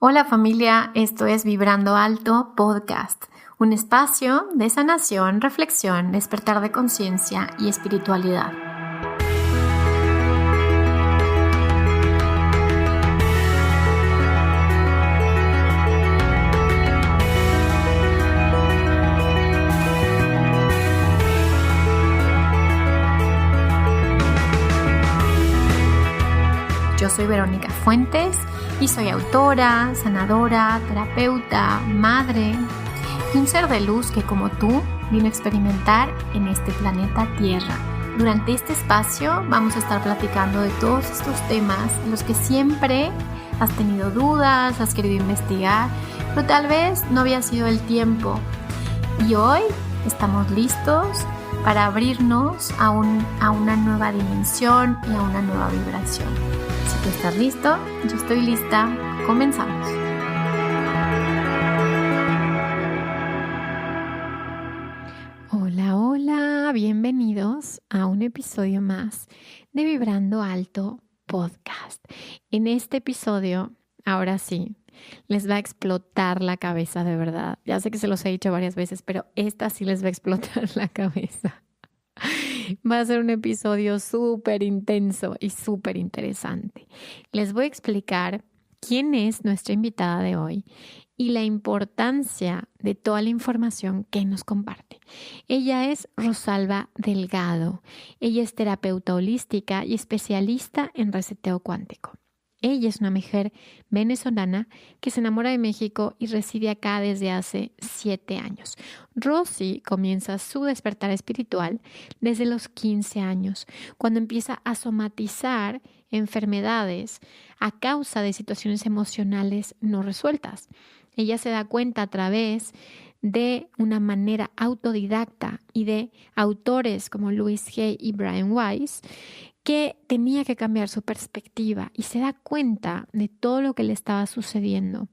Hola familia, esto es Vibrando Alto Podcast, un espacio de sanación, reflexión, despertar de conciencia y espiritualidad. Yo soy Verónica Fuentes y soy autora, sanadora, terapeuta, madre y un ser de luz que como tú vino a experimentar en este planeta Tierra. Durante este espacio vamos a estar platicando de todos estos temas en los que siempre has tenido dudas, has querido investigar, pero tal vez no había sido el tiempo. Y hoy estamos listos para abrirnos a una nueva dimensión y a una nueva vibración. Si tú estás listo, yo estoy lista. Comenzamos. Hola, hola, bienvenidos a un episodio más de Vibrando Alto Podcast. En este episodio, ahora sí, les va a explotar la cabeza de verdad. Ya sé que se los he dicho varias veces, pero esta sí les va a explotar la cabeza. Va a ser un episodio súper intenso y súper interesante. Les voy a explicar quién es nuestra invitada de hoy y la importancia de toda la información que nos comparte. Ella es Rosalba Delgado. Ella es terapeuta holística y especialista en reseteo cuántico. Ella es una mujer venezolana que se enamora de México y reside acá desde hace 7 años. Rosy comienza su despertar espiritual desde los 15 años, cuando empieza a somatizar enfermedades a causa de situaciones emocionales no resueltas. Ella se da cuenta a través de una manera autodidacta y de autores como Louise Hay y Brian Weiss, que tenía que cambiar su perspectiva y se da cuenta de todo lo que le estaba sucediendo,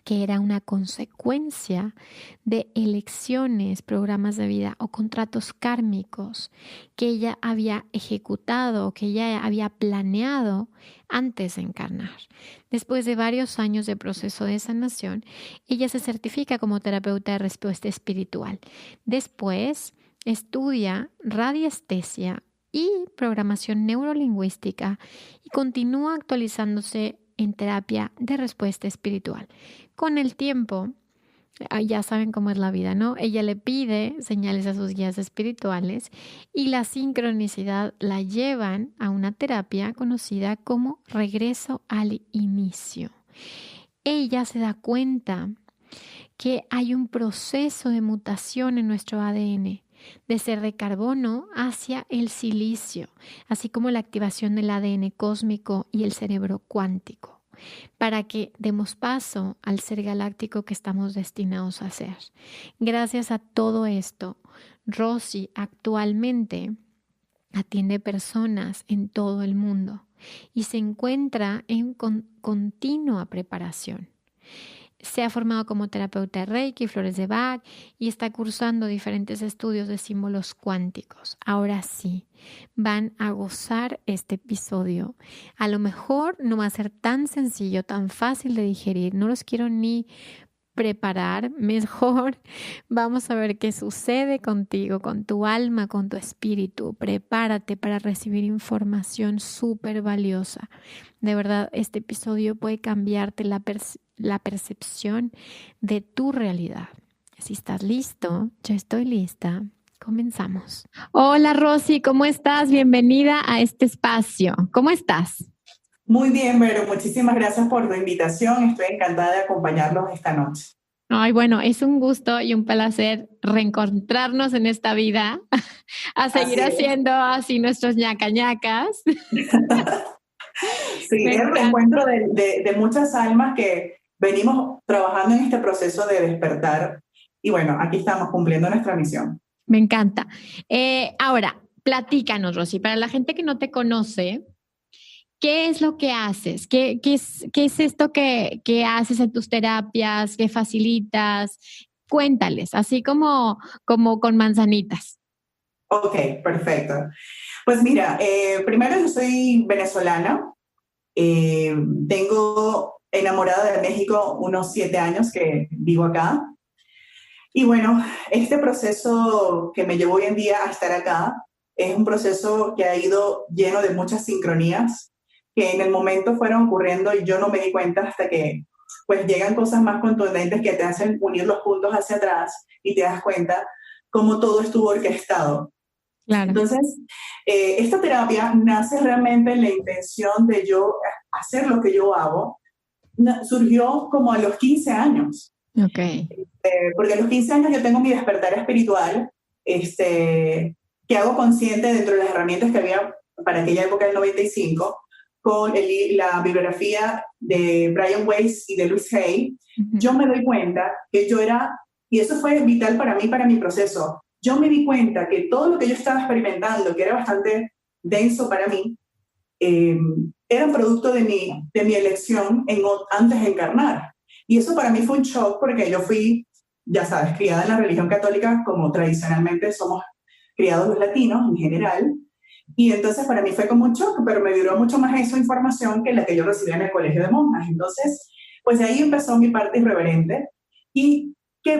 que era una consecuencia de elecciones, programas de vida o contratos kármicos que ella había ejecutado, que ella había planeado antes de encarnar. Después de varios años de proceso de sanación, ella se certifica como terapeuta de respuesta espiritual. Después estudia radiestesia y programación neurolingüística y continúa actualizándose en terapia de respuesta espiritual. Con el tiempo, ya saben cómo es la vida, ¿no? Ella le pide señales a sus guías espirituales y la sincronicidad la llevan a una terapia conocida como regreso al inicio. Ella se da cuenta que hay un proceso de mutación en nuestro ADN, de ser de carbono hacia el silicio, así como la activación del ADN cósmico y el cerebro cuántico, para que demos paso al ser galáctico que estamos destinados a ser. Gracias a todo esto, Rosy actualmente atiende personas en todo el mundo y se encuentra en continua preparación. Se ha formado como terapeuta de Reiki, flores de Bach y está cursando diferentes estudios de símbolos cuánticos. Ahora sí, van a gozar este episodio. A lo mejor no va a ser tan sencillo, tan fácil de digerir. No los quiero ni preparar. Mejor vamos a ver qué sucede contigo, con tu alma, con tu espíritu. Prepárate para recibir información súper valiosa. De verdad, este episodio puede cambiarte la percepción de tu realidad. Si estás listo, yo estoy lista. Comenzamos. Hola Rosy, ¿cómo estás? Bienvenida a este espacio. ¿Cómo estás? Muy bien, Vero. Muchísimas gracias por tu invitación. Estoy encantada de acompañarlos esta noche. Ay, bueno, es un gusto y un placer reencontrarnos en esta vida, a seguir haciendo así nuestros ñacañacas. Sí, es el reencuentro de muchas almas que venimos trabajando en este proceso de despertar y bueno, aquí estamos cumpliendo nuestra misión. Me encanta. Ahora, platícanos, Rosy, para la gente que no te conoce, ¿qué es lo que haces? ¿Qué es esto que haces en tus terapias? ¿Qué facilitas? Cuéntales, así como con manzanitas. Ok, perfecto. Pues mira, primero yo soy venezolana. Eh, Tengo enamorada de México unos 7 años que vivo acá. Y bueno, este proceso que me llevó hoy en día a estar acá es un proceso que ha ido lleno de muchas sincronías que en el momento fueron ocurriendo y yo no me di cuenta hasta que pues llegan cosas más contundentes que te hacen unir los puntos hacia atrás y te das cuenta cómo todo estuvo orquestado. Claro. Entonces, esta terapia nace realmente en la intención de yo hacer lo que yo hago. Surgió como a los 15 años. Ok. Porque a los 15 años yo tengo mi despertar espiritual, que hago consciente dentro de las herramientas que había para aquella época del 95, con la bibliografía de Brian Weiss y de Louise Hay. Yo me doy cuenta que yo era, y eso fue vital para mí, para mi proceso, yo me di cuenta que todo lo que yo estaba experimentando, que era bastante denso para mí, era producto de mi elección antes de encarnar. Y eso para mí fue un shock porque yo fui, ya sabes, criada en la religión católica como tradicionalmente somos criados los latinos en general. Y entonces para mí fue como un shock, pero me duró mucho más esa información que la que yo recibía en el colegio de monjas. Entonces, pues de ahí empezó mi parte irreverente. ¿Y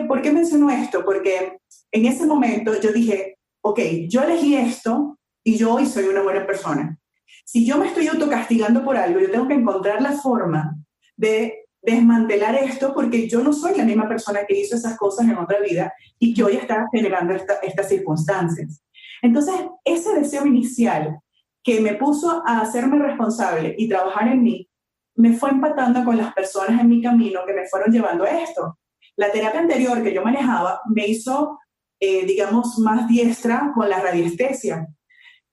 por qué menciono esto? Porque en ese momento yo dije, ok, yo elegí esto y yo hoy soy una buena persona. Si yo me estoy autocastigando por algo, yo tengo que encontrar la forma de desmantelar esto porque yo no soy la misma persona que hizo esas cosas en otra vida y que hoy está generando estas circunstancias. Entonces, ese deseo inicial que me puso a hacerme responsable y trabajar en mí, me fue empatando con las personas en mi camino que me fueron llevando a esto. La terapia anterior que yo manejaba me hizo, digamos, más diestra con la radiestesia.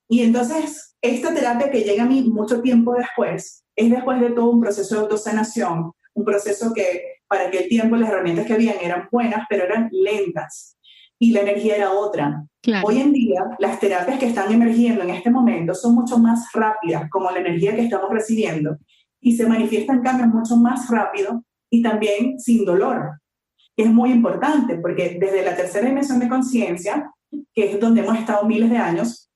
Y entonces, esta terapia que llega a mí mucho tiempo después, es después de todo un proceso de autosanación, un proceso que para aquel tiempo las herramientas que habían eran buenas, pero eran lentas y la energía era otra. Claro. Hoy en día, las terapias que están emergiendo en este momento son mucho más rápidas, como la energía que estamos recibiendo, y se manifiestan cambios mucho más rápido y también sin dolor, que es muy importante, porque desde la tercera dimensión de conciencia, que es donde hemos estado miles de años,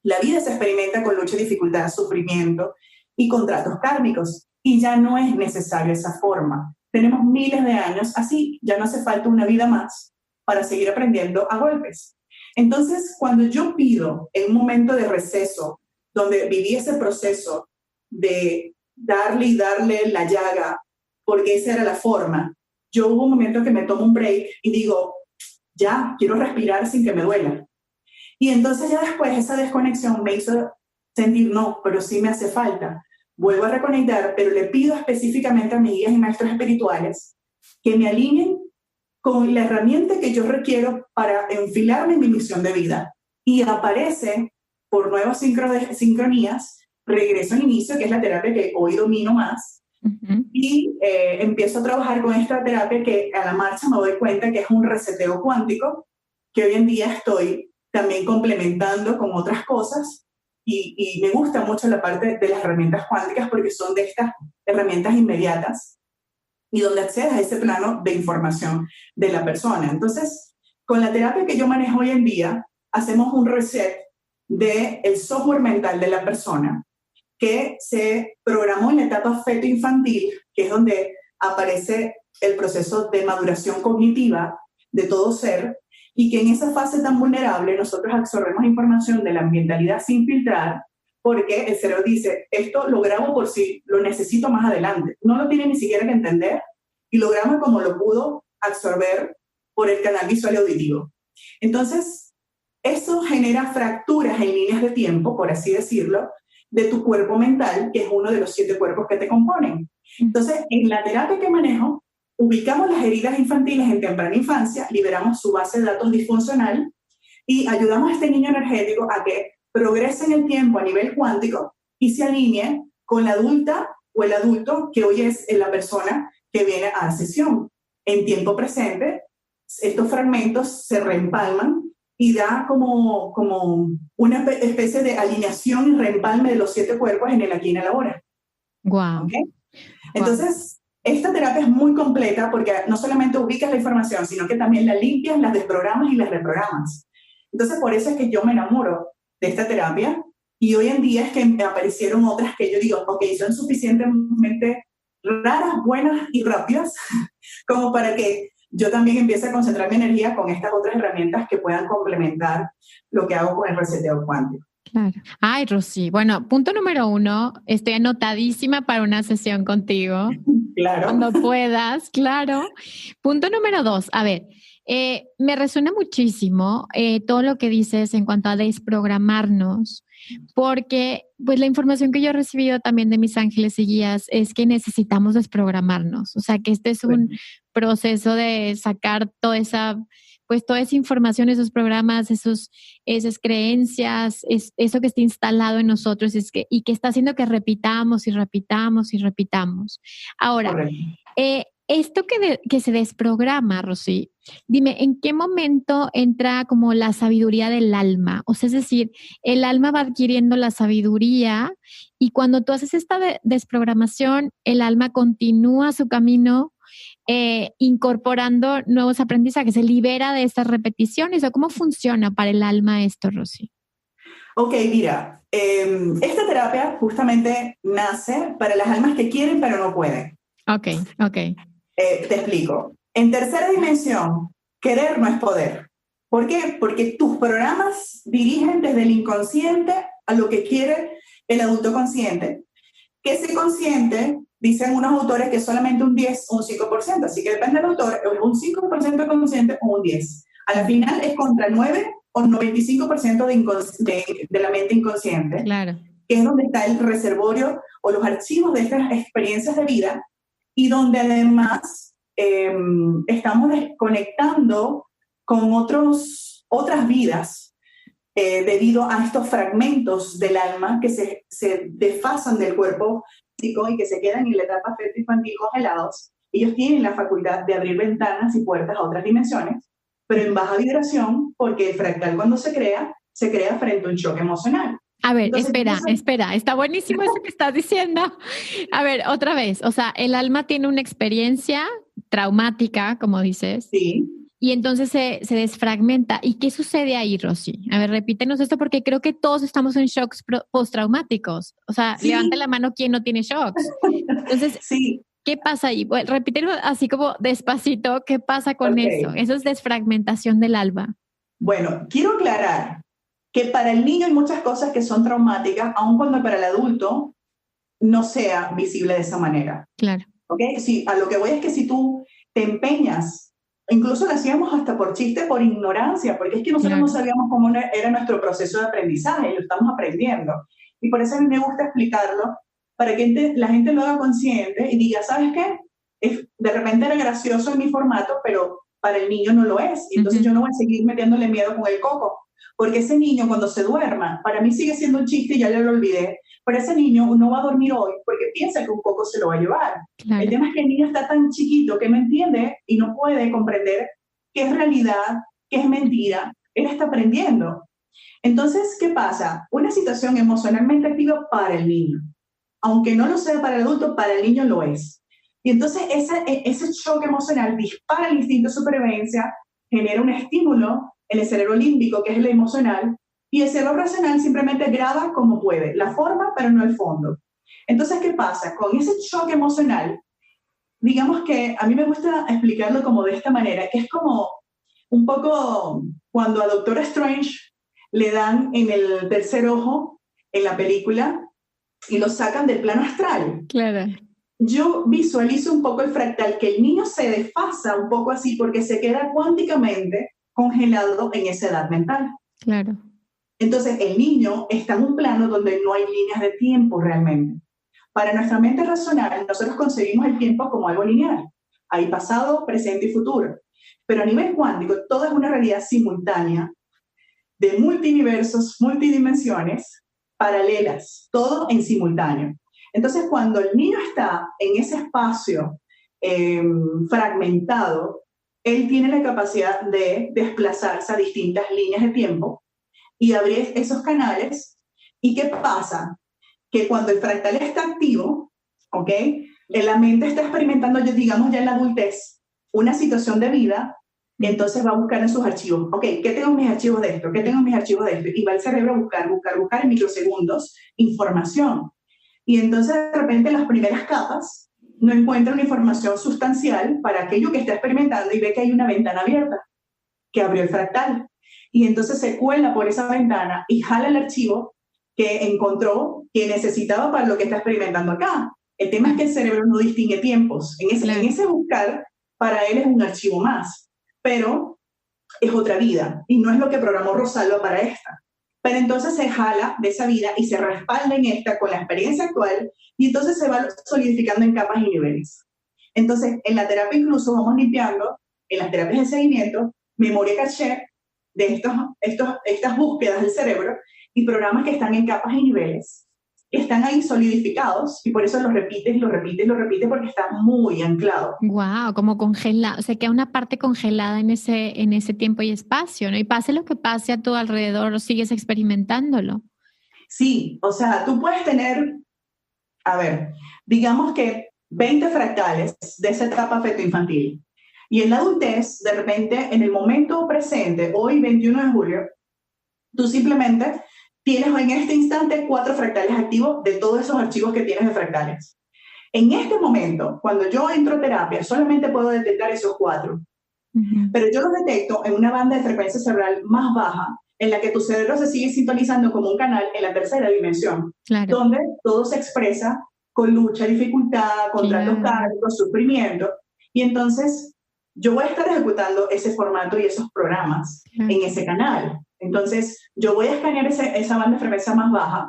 la vida se experimenta con lucha, dificultad, sufrimiento y contratos kármicos, y ya no es necesario esa forma. Tenemos miles de años así, ya no hace falta una vida más para seguir aprendiendo a golpes. Entonces, cuando yo pido en un momento de receso, donde viví ese proceso de darle y darle la llaga, porque esa era la forma, yo hubo un momento que me tomo un break y digo, ya, quiero respirar sin que me duela. Y entonces ya después esa desconexión me hizo sentir, no, pero sí me hace falta. Vuelvo a reconectar, pero le pido específicamente a mis guías y maestros espirituales que me alineen con la herramienta que yo requiero para enfilarme en mi misión de vida. Y aparece, por nuevas sincronías, regreso al inicio, que es la terapia que hoy domino más, y empiezo a trabajar con esta terapia que a la marcha me doy cuenta que es un reseteo cuántico, que hoy en día estoy también complementando con otras cosas, y me gusta mucho la parte de las herramientas cuánticas porque son de estas herramientas inmediatas y donde accedes a ese plano de información de la persona. Entonces, con la terapia que yo manejo hoy en día, hacemos un reset del software mental de la persona que se programó en la etapa feto-infantil, que es donde aparece el proceso de maduración cognitiva de todo ser, y que en esa fase tan vulnerable nosotros absorbemos información de la ambientalidad sin filtrar, porque el cerebro dice, esto lo grabo por si lo necesito más adelante. No lo tiene ni siquiera que entender y lo graba como lo pudo absorber por el canal visual y auditivo. Entonces, eso genera fracturas en líneas de tiempo, por así decirlo, de tu cuerpo mental, que es uno de los 7 cuerpos que te componen. Entonces, en la terapia que manejo, ubicamos las heridas infantiles en temprana infancia, liberamos su base de datos disfuncional y ayudamos a este niño energético a que progrese en el tiempo a nivel cuántico y se alinee con la adulta o el adulto que hoy es la persona que viene a la sesión. En tiempo presente, estos fragmentos se reempalman y da como una especie de alineación y reempalme de los 7 cuerpos en el aquí y en el ahora. Wow. ¿Okay? Entonces, esta terapia es muy completa porque no solamente ubicas la información, sino que también la limpias, la desprogramas y la reprogramas. Entonces, por eso es que yo me enamoro de esta terapia Y hoy en día es que me aparecieron otras que yo digo, ok, son suficientemente raras, buenas y rápidas como para que yo también empiece a concentrar mi energía con estas otras herramientas que puedan complementar lo que hago con el reseteo cuántico. Claro. Ay, Rosy. Bueno, punto número 1, estoy anotadísima para una sesión contigo. Claro. Cuando puedas, claro. Punto número 2, a ver, me resuena muchísimo todo lo que dices en cuanto a desprogramarnos, porque pues la información que yo he recibido también de mis ángeles y guías es que necesitamos desprogramarnos, o sea que este es un proceso de sacar toda esa información, esos programas, esas creencias, eso que está instalado en nosotros y que está haciendo que repitamos y repitamos y repitamos. Ahora, esto que se desprograma, Rosy, dime, ¿en qué momento entra como la sabiduría del alma? O sea, es decir, el alma va adquiriendo la sabiduría y cuando tú haces esta desprogramación, el alma continúa su camino incorporando nuevos aprendizajes, se libera de estas repeticiones. ¿O cómo funciona para el alma esto, Rosy? Ok, mira, esta terapia justamente nace para las almas que quieren pero no pueden. Ok. Te explico. En tercera dimensión, querer no es poder. ¿Por qué? Porque tus programas dirigen desde el inconsciente a lo que quiere el adulto consciente. Que ese consciente, dicen unos autores que es solamente un 10 o un 5%, así que depende del autor, es un 5% consciente o un 10%. A la final es contra 9 o 95% de la mente inconsciente, claro, que es donde está el reservorio o los archivos de estas experiencias de vida y donde además estamos desconectando con otras vidas debido a estos fragmentos del alma que se desfasan del cuerpo físico y que se quedan en la etapa feto-infantil congelados. Ellos tienen la facultad de abrir ventanas y puertas a otras dimensiones, pero en baja vibración, porque el fractal cuando se crea frente a un choque emocional. A ver, entonces, espera, está buenísimo eso que estás diciendo. A ver, otra vez, o sea, el alma tiene una experiencia traumática, como dices. Sí. Y entonces se desfragmenta. ¿Y qué sucede ahí, Rosy? A ver, repítenos esto porque creo que todos estamos en shocks postraumáticos. O sea, sí. Levanta la mano quien no tiene shocks. Entonces, sí. ¿Qué pasa ahí? Bueno, repítelo así como despacito. ¿Qué pasa con eso? Eso es desfragmentación del alma. Bueno, quiero aclarar que para el niño hay muchas cosas que son traumáticas, aun cuando para el adulto no sea visible de esa manera. Claro. ¿Ok? Sí, a lo que voy es que si tú te empeñas, incluso lo hacíamos hasta por chiste, por ignorancia, porque es que nosotros no sabíamos cómo era nuestro proceso de aprendizaje, lo estamos aprendiendo. Y por eso a mí me gusta explicarlo, para que la gente lo haga consciente y diga, ¿sabes qué? De repente era gracioso en mi formato, pero para el niño no lo es. Y entonces yo no voy a seguir metiéndole miedo con el coco. Porque ese niño cuando se duerma, para mí sigue siendo un chiste y ya lo olvidé, pero ese niño no va a dormir hoy porque piensa que un coco se lo va a llevar. Claro. El tema es que el niño está tan chiquito que no entiende y no puede comprender qué es realidad, qué es mentira. Él está aprendiendo. Entonces, ¿qué pasa? Una situación emocionalmente activa para el niño. Aunque no lo sea para el adulto, para el niño lo es. Y entonces ese shock emocional dispara el instinto de supervivencia, genera un estímulo en el cerebro límbico, que es el emocional, y el cerebro racional simplemente graba como puede, la forma, pero no el fondo. Entonces, ¿qué pasa? Con ese shock emocional, digamos que a mí me gusta explicarlo como de esta manera, que es como un poco cuando a Doctor Strange le dan en el tercer ojo, en la película, y lo sacan del plano astral. Claro. Yo visualizo un poco el fractal, que el niño se desfasa un poco así porque se queda cuánticamente congelado en esa edad mental. Claro. Entonces, el niño está en un plano donde no hay líneas de tiempo realmente. Para nuestra mente racional, nosotros concebimos el tiempo como algo lineal. Hay pasado, presente y futuro. Pero a nivel cuántico, todo es una realidad simultánea de multiversos, multidimensiones, paralelas, todo en simultáneo. Entonces, cuando el niño está en ese espacio fragmentado, él tiene la capacidad de desplazarse a distintas líneas de tiempo y abrir esos canales. ¿Y qué pasa? Que cuando el fractal está activo, ¿ok? La mente está experimentando, digamos ya en la adultez, una situación de vida Entonces va a buscar en sus archivos, ok, ¿qué tengo en mis archivos de esto? ¿Qué tengo en mis archivos de esto? Y va el cerebro a buscar en microsegundos información. Y entonces de repente las primeras capas no encuentran una información sustancial para aquello que está experimentando y ve que hay una ventana abierta que abrió el fractal. Y entonces se cuela por esa ventana y jala el archivo que encontró que necesitaba para lo que está experimentando acá. El tema es que el cerebro no distingue tiempos. En ese buscar, para él es un archivo más, pero es otra vida y no es lo que programó Rosalba para esta. Pero entonces se jala de esa vida y se respalda en esta con la experiencia actual y entonces se va solidificando en capas y niveles. Entonces, en la terapia incluso vamos limpiando, en las terapias de seguimiento, memoria caché de estas búsquedas del cerebro y programas que están en capas y niveles, que están ahí solidificados y por eso los repites porque están muy anclados. Wow, como congelado, o sea, queda una parte congelada en ese tiempo y espacio, ¿no? Y pase lo que pase a tu alrededor, sigues experimentándolo. Sí, o sea, tú puedes tener, a ver, digamos que 20 fractales de esa etapa feto-infantil. Y en la adultez, de repente, en el momento presente, hoy 21 de julio, tú simplemente tienes en este instante 4 fractales activos de todos esos archivos que tienes de fractales. En este momento, cuando yo entro a terapia, solamente puedo detectar esos 4. Pero yo los detecto en una banda de frecuencia cerebral más baja, en la que tu cerebro se sigue sintonizando como un canal en la tercera dimensión, claro, donde todo se expresa con lucha, dificultad, contratos kármicos, sufrimiento. Y entonces yo voy a estar ejecutando ese formato y esos programas en ese canal. Entonces yo voy a escanear esa banda de frecuencia más baja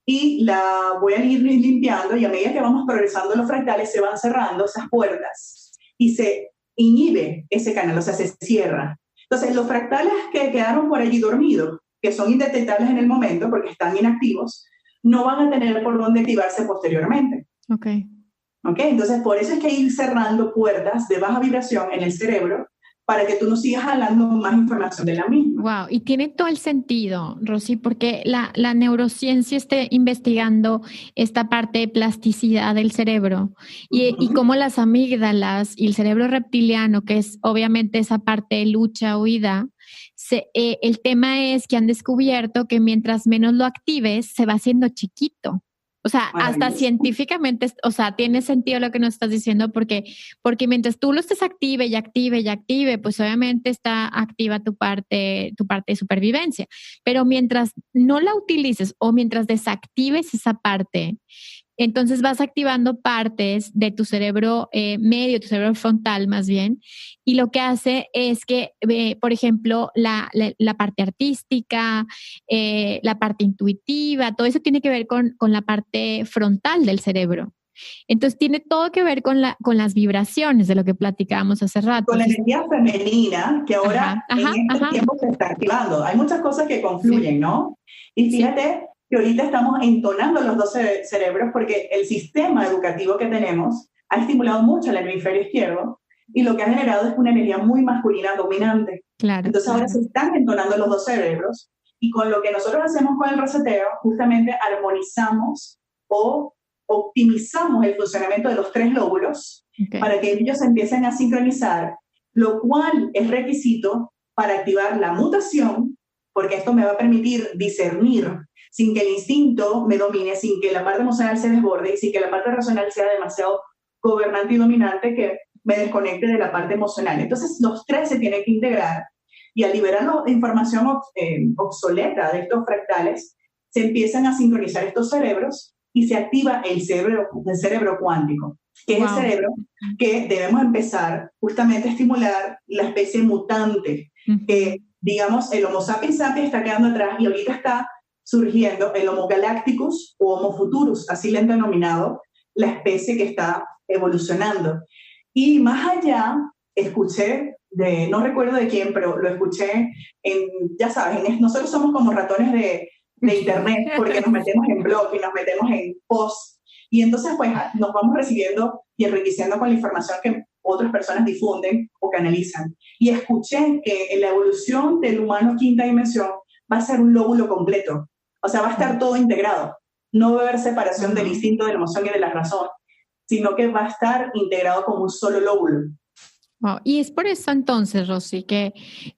y la voy a ir limpiando, y a medida que vamos progresando los fractales se van cerrando esas puertas y se inhibe ese canal, o sea, se cierra. Entonces los fractales que quedaron por allí dormidos, que son indetectables en el momento porque están inactivos, no van a tener por dónde activarse posteriormente. Ok, entonces por eso es que hay que ir cerrando puertas de baja vibración en el cerebro para que tú no sigas jalando más información de la misma. Wow, y tiene todo el sentido, Rosy, porque la neurociencia está investigando esta parte de plasticidad del cerebro y cómo las amígdalas y el cerebro reptiliano, que es obviamente esa parte de lucha, huida, el tema es que han descubierto que mientras menos lo actives, se va haciendo chiquito. O sea, hasta científicamente, o sea, tiene sentido lo que nos estás diciendo porque mientras tú lo estés active, pues obviamente está activa tu parte de supervivencia. Pero mientras no la utilices o mientras desactives esa parte, entonces vas activando partes de tu cerebro medio, tu cerebro frontal más bien, y lo que hace es que, por ejemplo, la parte artística, la parte intuitiva, todo eso tiene que ver con la parte frontal del cerebro. Entonces tiene todo que ver con las vibraciones de lo que platicábamos hace rato. Con la energía femenina que ahora en este tiempo se está activando. Hay muchas cosas que confluyen, ¿no? Y fíjate que ahorita estamos entonando los dos cerebros porque el sistema educativo que tenemos ha estimulado mucho el hemisferio izquierdo y lo que ha generado es una energía muy masculina dominante. Entonces ahora se están entonando los dos cerebros y con lo que nosotros hacemos con el reseteo, justamente armonizamos o optimizamos el funcionamiento de los 3 lóbulos para que ellos se empiecen a sincronizar, lo cual es requisito para activar la mutación, porque esto me va a permitir discernir sin que el instinto me domine, sin que la parte emocional se desborde y sin que la parte racional sea demasiado gobernante y dominante que me desconecte de la parte emocional. Entonces los 3 se tienen que integrar y al liberar la información obsoleta de estos fractales, se empiezan a sincronizar estos cerebros y se activa el cerebro cuántico, que es el cerebro que debemos empezar justamente a estimular la especie mutante, que digamos el Homo sapiens sapiens está quedando atrás y ahorita está surgiendo el Homo galacticus o Homo futurus, así le han denominado la especie que está evolucionando. Y más allá, escuché, no recuerdo de quién, pero lo escuché ya sabes, nosotros somos como ratones de internet porque nos metemos en blog y nos metemos en post y entonces pues nos vamos recibiendo y enriqueciendo con la información que otras personas difunden o canalizan. Y escuché que en la evolución del humano quinta dimensión va a ser un lóbulo completo, o sea, va a estar todo integrado, no va a haber separación del instinto, de la emoción y de la razón, sino que va a estar integrado como un solo lóbulo. Wow. Y es por eso entonces, Rosy, que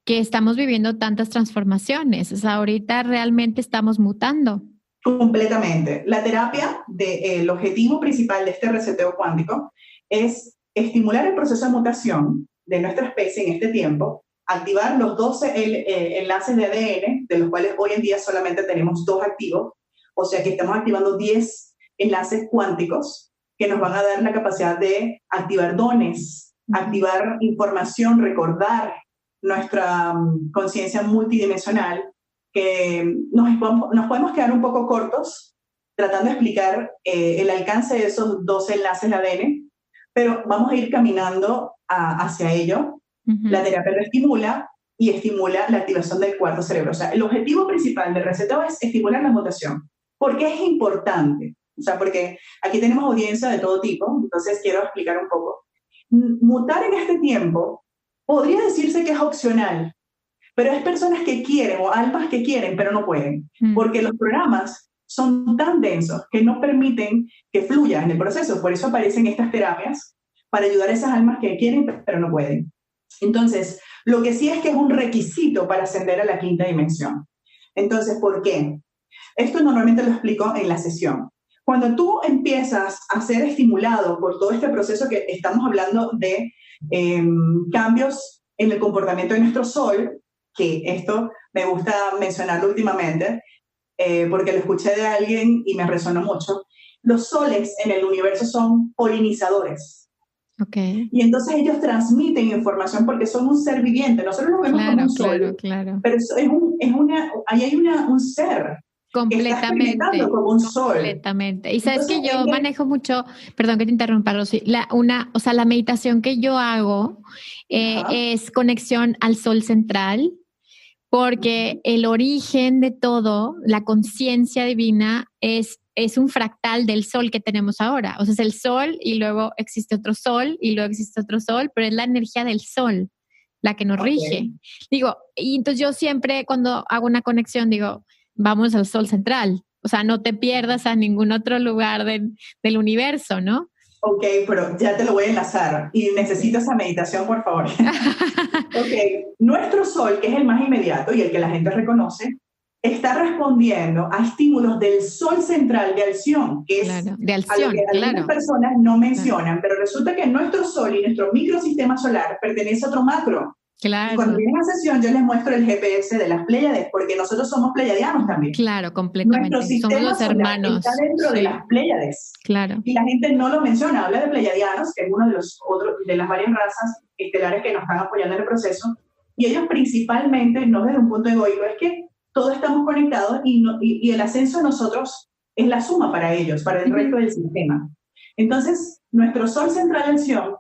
estamos viviendo tantas transformaciones. O sea, ahorita realmente estamos mutando. Completamente. La terapia, el objetivo principal de este reseteo cuántico es estimular el proceso de mutación de nuestra especie en este tiempo, activar los 12 enlaces de ADN, de los cuales hoy en día solamente tenemos 2 activos, o sea que estamos activando 10 enlaces cuánticos que nos van a dar la capacidad de activar dones, activar información, recordar nuestra conciencia multidimensional, que nos podemos quedar un poco cortos tratando de explicar el alcance de esos 12 enlaces de ADN, pero vamos a ir caminando hacia ello. La terapia lo estimula y estimula la activación del cuarto cerebro. O sea, el objetivo principal del reseteo es estimular la mutación. ¿Por qué es importante? O sea, porque aquí tenemos audiencia de todo tipo, entonces quiero explicar un poco. Mutar en este tiempo podría decirse que es opcional, pero es personas que quieren o almas que quieren, pero no pueden, porque los programas son tan densos que no permiten que fluya en el proceso. Por eso aparecen estas terapias para ayudar a esas almas que quieren, pero no pueden. Entonces, lo que sí es que es un requisito para ascender a la quinta dimensión. Entonces, ¿por qué? Esto normalmente lo explico en la sesión. Cuando tú empiezas a ser estimulado por todo este proceso que estamos hablando de cambios en el comportamiento de nuestro sol, que esto me gusta mencionarlo últimamente, porque lo escuché de alguien y me resonó mucho. Los soles en el universo son polinizadores. Okay. Y entonces ellos transmiten información porque son un ser viviente. Nosotros lo vemos como un sol, pero ahí hay un ser. Completamente. Que está como un sol. Completamente. Y sabes que yo manejo mucho, perdón que te interrumpa, Rosy, la meditación que yo hago es conexión al sol central, porque el origen de todo, la conciencia divina, es un fractal del sol que tenemos ahora. O sea, es el sol y luego existe otro sol y luego existe otro sol, pero es la energía del sol la que nos rige. Digo, y entonces yo siempre cuando hago una conexión digo, vamos al sol central. O sea, no te pierdas a ningún otro lugar del universo, ¿no? Ok, pero ya te lo voy a enlazar y necesito esa meditación, por favor. Ok, nuestro sol, que es el más inmediato y el que la gente reconoce, está respondiendo a estímulos del sol central de Alción, que es de Alción, a lo que algunas personas no mencionan, pero resulta que nuestro sol y nuestro microsistema solar pertenece a otro macro. Claro. Y cuando vienen a sesión yo les muestro el GPS de las Pléyades, porque nosotros somos pleiadianos también. Claro, completamente. Nuestro sistema somos los hermanos. Está dentro de las Pléyades. Claro. Y la gente no lo menciona, habla de pleiadianos, que es uno de las varias razas estelares que nos están apoyando en el proceso, y ellos principalmente, no desde un punto egoico, es que todos estamos conectados y el ascenso de nosotros es la suma para ellos, para el resto del sistema. Entonces, nuestro sol central en Sion,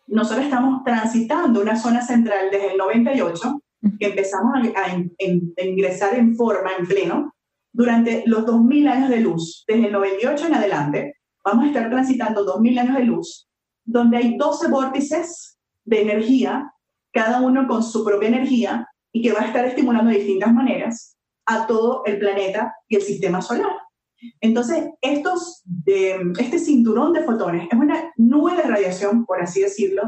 nosotros estamos transitando una zona central desde el 98, que empezamos a ingresar en forma, en pleno, durante los 2000 años de luz. Desde el 98 en adelante, vamos a estar transitando 2000 años de luz, donde hay 12 vórtices de energía, cada uno con su propia energía, y que va a estar estimulando de distintas maneras a todo el planeta y el sistema solar. Entonces, este cinturón de fotones es una nube de radiación, por así decirlo,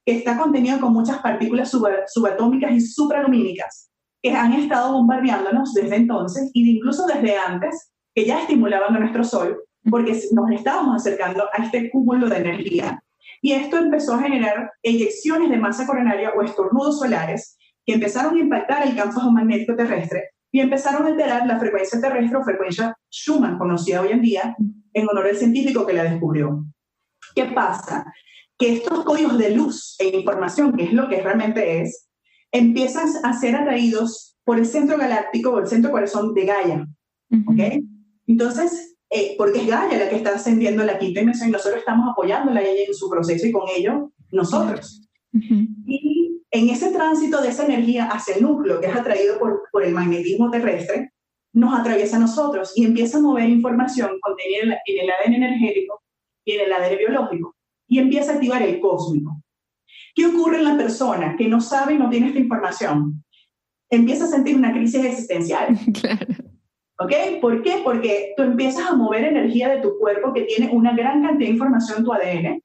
que está contenido con muchas partículas subatómicas y supralumínicas que han estado bombardeándonos desde entonces y incluso desde antes, que ya estimulaban a nuestro Sol, porque nos estábamos acercando a este cúmulo de energía. Y esto empezó a generar eyecciones de masa coronaria o estornudos solares que empezaron a impactar el campo magnético terrestre y empezaron a alterar la frecuencia terrestre o frecuencia Schumann, conocida hoy en día, en honor al científico que la descubrió. ¿Qué pasa? Que estos códigos de luz e información, que es lo que realmente es, empiezan a ser atraídos por el centro galáctico o el centro corazón de Gaia. ¿Okay? Entonces, porque es Gaia la que está ascendiendo la quinta dimensión y nosotros estamos apoyándola a ella en su proceso y con ello nosotros. Y en ese tránsito de esa energía hacia el núcleo, que es atraído por el magnetismo terrestre, nos atraviesa a nosotros y empieza a mover información contenida en el ADN energético y en el ADN biológico y empieza a activar el cósmico. ¿Qué ocurre en la persona que no sabe y no tiene esta información? Empieza a sentir una crisis existencial. Claro. ¿Ok? ¿Por qué? Porque tú empiezas a mover energía de tu cuerpo que tiene una gran cantidad de información en tu ADN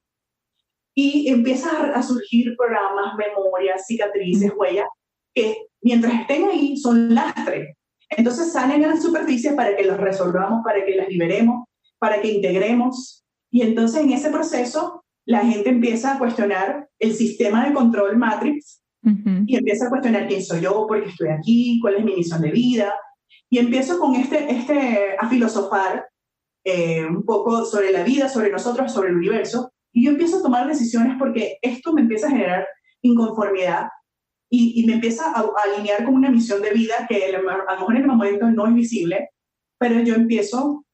y empiezan a surgir programas, memorias, cicatrices, huellas, que mientras estén ahí son lastre. Entonces salen a la superficie para que los resolvamos, para que las liberemos, para que integremos. Y entonces en ese proceso la gente empieza a cuestionar el sistema de control Matrix y empieza a cuestionar quién soy yo, por qué estoy aquí, cuál es mi misión de vida. Y empiezo con a filosofar un poco sobre la vida, sobre nosotros, sobre el universo. Y yo empiezo a tomar decisiones porque esto me empieza a generar inconformidad y me empieza a alinear con una misión de vida que a lo mejor en el momento no es visible, pero yo empiezo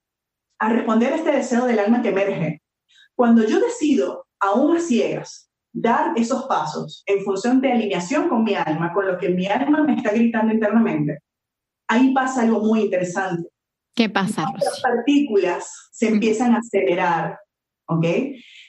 a responder a este deseo del alma que emerge. Cuando yo decido, aún a ciegas, dar esos pasos en función de alineación con mi alma, con lo que mi alma me está gritando internamente, ahí pasa algo muy interesante. ¿Qué pasa, Rosy? Las partículas se empiezan a acelerar, ¿ok?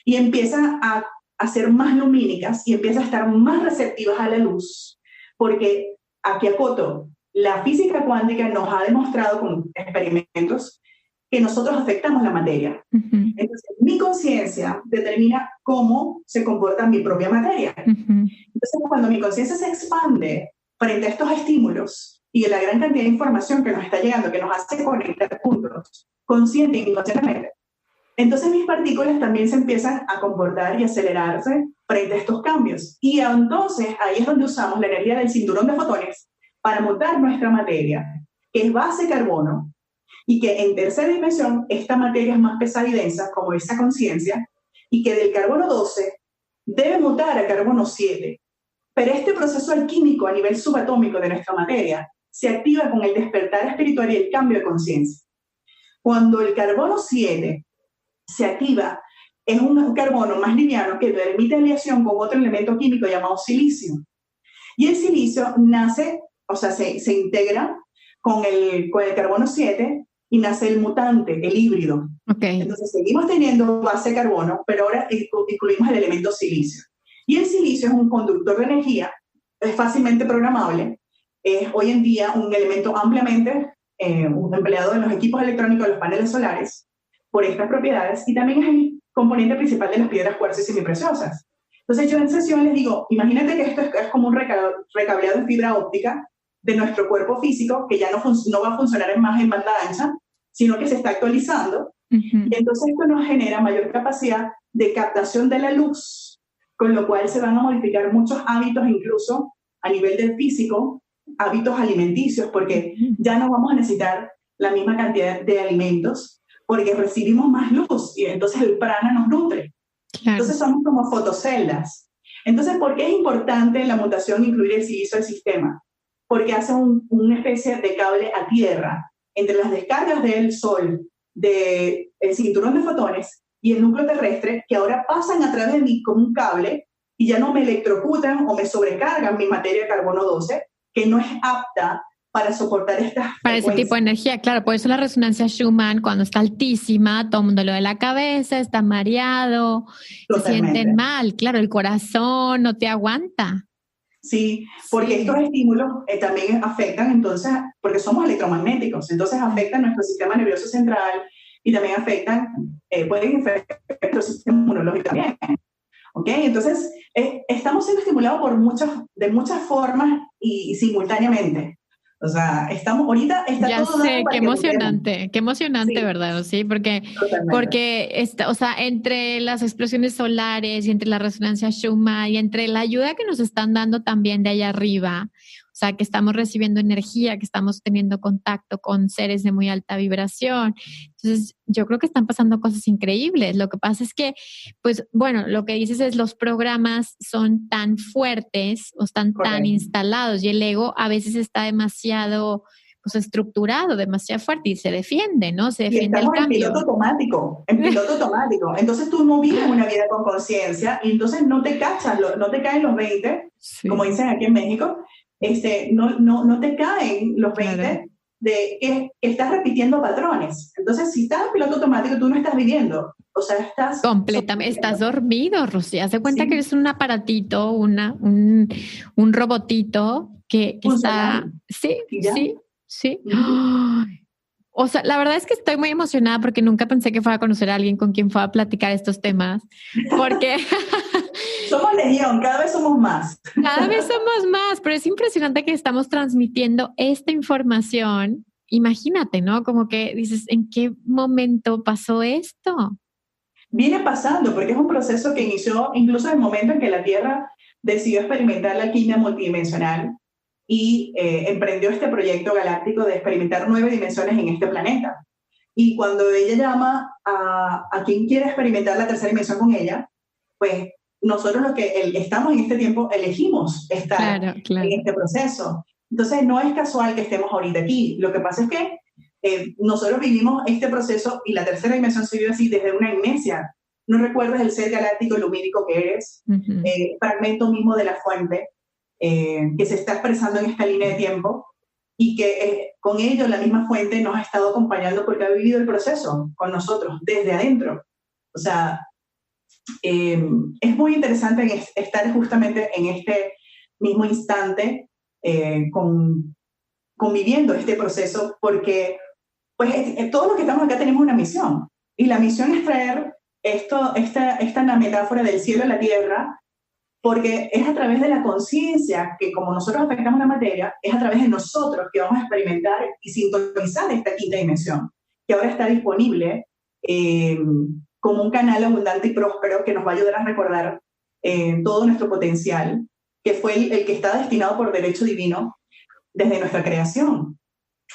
Y empiezan a ser más lumínicas y empiezan a estar más receptivas a la luz, porque aquí acoto, la física cuántica nos ha demostrado con experimentos que nosotros afectamos la materia. Entonces, mi conciencia determina cómo se comporta mi propia materia. Entonces, cuando mi conciencia se expande frente a estos estímulos y a la gran cantidad de información que nos está llegando, que nos hace conectar puntos, consciente e inconscientemente, entonces mis partículas también se empiezan a comportar y acelerarse frente a estos cambios. Y entonces ahí es donde usamos la energía del cinturón de fotones para mutar nuestra materia, que es base carbono, y que en tercera dimensión esta materia es más pesada y densa, como esa conciencia, y que del carbono 12 debe mutar a carbono 7. Pero este proceso alquímico a nivel subatómico de nuestra materia se activa con el despertar espiritual y el cambio de conciencia. Cuando el carbono 7 se activa, es un carbono más liviano que permite aleación con otro elemento químico llamado silicio. Y el silicio nace, o sea, se integra con el carbono 7 y nace el mutante, el híbrido. Okay. Entonces seguimos teniendo base carbono, pero ahora incluimos el elemento silicio. Y el silicio es un conductor de energía, es fácilmente programable, es hoy en día un elemento ampliamente empleado en los equipos electrónicos de los paneles solares por estas propiedades, y también es el componente principal de las piedras cuarzo y semipreciosas. Entonces yo en sesión les digo, imagínate que esto es como un recableado en fibra óptica de nuestro cuerpo físico, que ya no va a funcionar más en banda ancha, sino que se está actualizando. Y entonces esto nos genera mayor capacidad de captación de la luz, con lo cual se van a modificar muchos hábitos, incluso a nivel del físico, hábitos alimenticios, porque ya no vamos a necesitar la misma cantidad de alimentos, porque recibimos más luz y entonces el prana nos nutre. Claro. Entonces somos como fotoceldas. Entonces, ¿por qué es importante la mutación incluir el silicio al sistema? Porque hace una especie de cable a tierra entre las descargas del sol, del cinturón de fotones y el núcleo terrestre, que ahora pasan a través de mí como un cable y ya no me electrocutan o me sobrecargan mi materia de carbono 12, que no es apta para soportar estas para ese tipo de energía, claro. Por eso la resonancia Schumann, cuando está altísima, todo el mundo lo de la cabeza, está mareado, se sienten mal. Claro, el corazón no te aguanta. Sí, porque estos estímulos también afectan, entonces, porque somos electromagnéticos, entonces afectan nuestro sistema nervioso central y también afectan, pueden afectar nuestro sistema inmunológico también. ¿Ok? Entonces, estamos siendo estimulados de muchas formas y simultáneamente. O sea, ahorita está ya todo. Ya sé, qué emocionante, sí. ¿Verdad? Sí, porque o sea, entre las explosiones solares y entre la resonancia Schumann y entre la ayuda que nos están dando también de allá arriba, o sea, que estamos recibiendo energía, que estamos teniendo contacto con seres de muy alta vibración. Entonces, yo creo que están pasando cosas increíbles. Lo que pasa es que, pues, bueno, lo que dices es los programas son tan fuertes o están tan instalados y el ego a veces está demasiado, pues, estructurado, demasiado fuerte y se defiende, ¿no? Se defiende el cambio. En piloto automático. Entonces, tú no vives una vida con conciencia y entonces no te cachas, no te caen los 20, sí. Como dicen aquí en México. No te caen los 20 claro. De que estás repitiendo patrones. Entonces, si estás en piloto automático, tú no estás viviendo. O sea, estás... Completamente. Estás dormido, Rosy. Haz de cuenta sí. Que eres un aparatito, un robotito que está... Sí, sí, sí. O sea, la verdad es que estoy muy emocionada porque nunca pensé que fuera a conocer a alguien con quien fuera a platicar estos temas, porque Somos legión, cada vez somos más. cada vez somos más, pero es impresionante que estamos transmitiendo esta información. Imagínate, ¿no? Como que dices, ¿en qué momento pasó esto? Viene pasando, porque es un proceso que inició incluso en el momento en que la Tierra decidió experimentar la alquimia multidimensional y emprendió este proyecto galáctico de experimentar 9 dimensiones en este planeta. Y cuando ella llama a quien quiere experimentar la tercera dimensión con ella, pues nosotros los que estamos en este tiempo elegimos estar Claro. en este proceso. Entonces no es casual que estemos ahorita aquí. Lo que pasa es que nosotros vivimos este proceso y la tercera dimensión se vive así desde una inmensia. No recuerdas el ser galáctico lumínico que eres, fragmento mismo de la fuente que se está expresando en esta línea de tiempo y que con ello la misma fuente nos ha estado acompañando porque ha vivido el proceso con nosotros desde adentro. O sea, es muy interesante estar justamente en este mismo instante conviviendo este proceso porque pues todos los que estamos acá tenemos una misión y la misión es traer esta metáfora del cielo a la tierra porque es a través de la conciencia que como nosotros afectamos la materia, es a través de nosotros que vamos a experimentar y sintonizar esta quinta dimensión, que ahora está disponible como un canal abundante y próspero que nos va a ayudar a recordar todo nuestro potencial, que fue el que está destinado por derecho divino desde nuestra creación.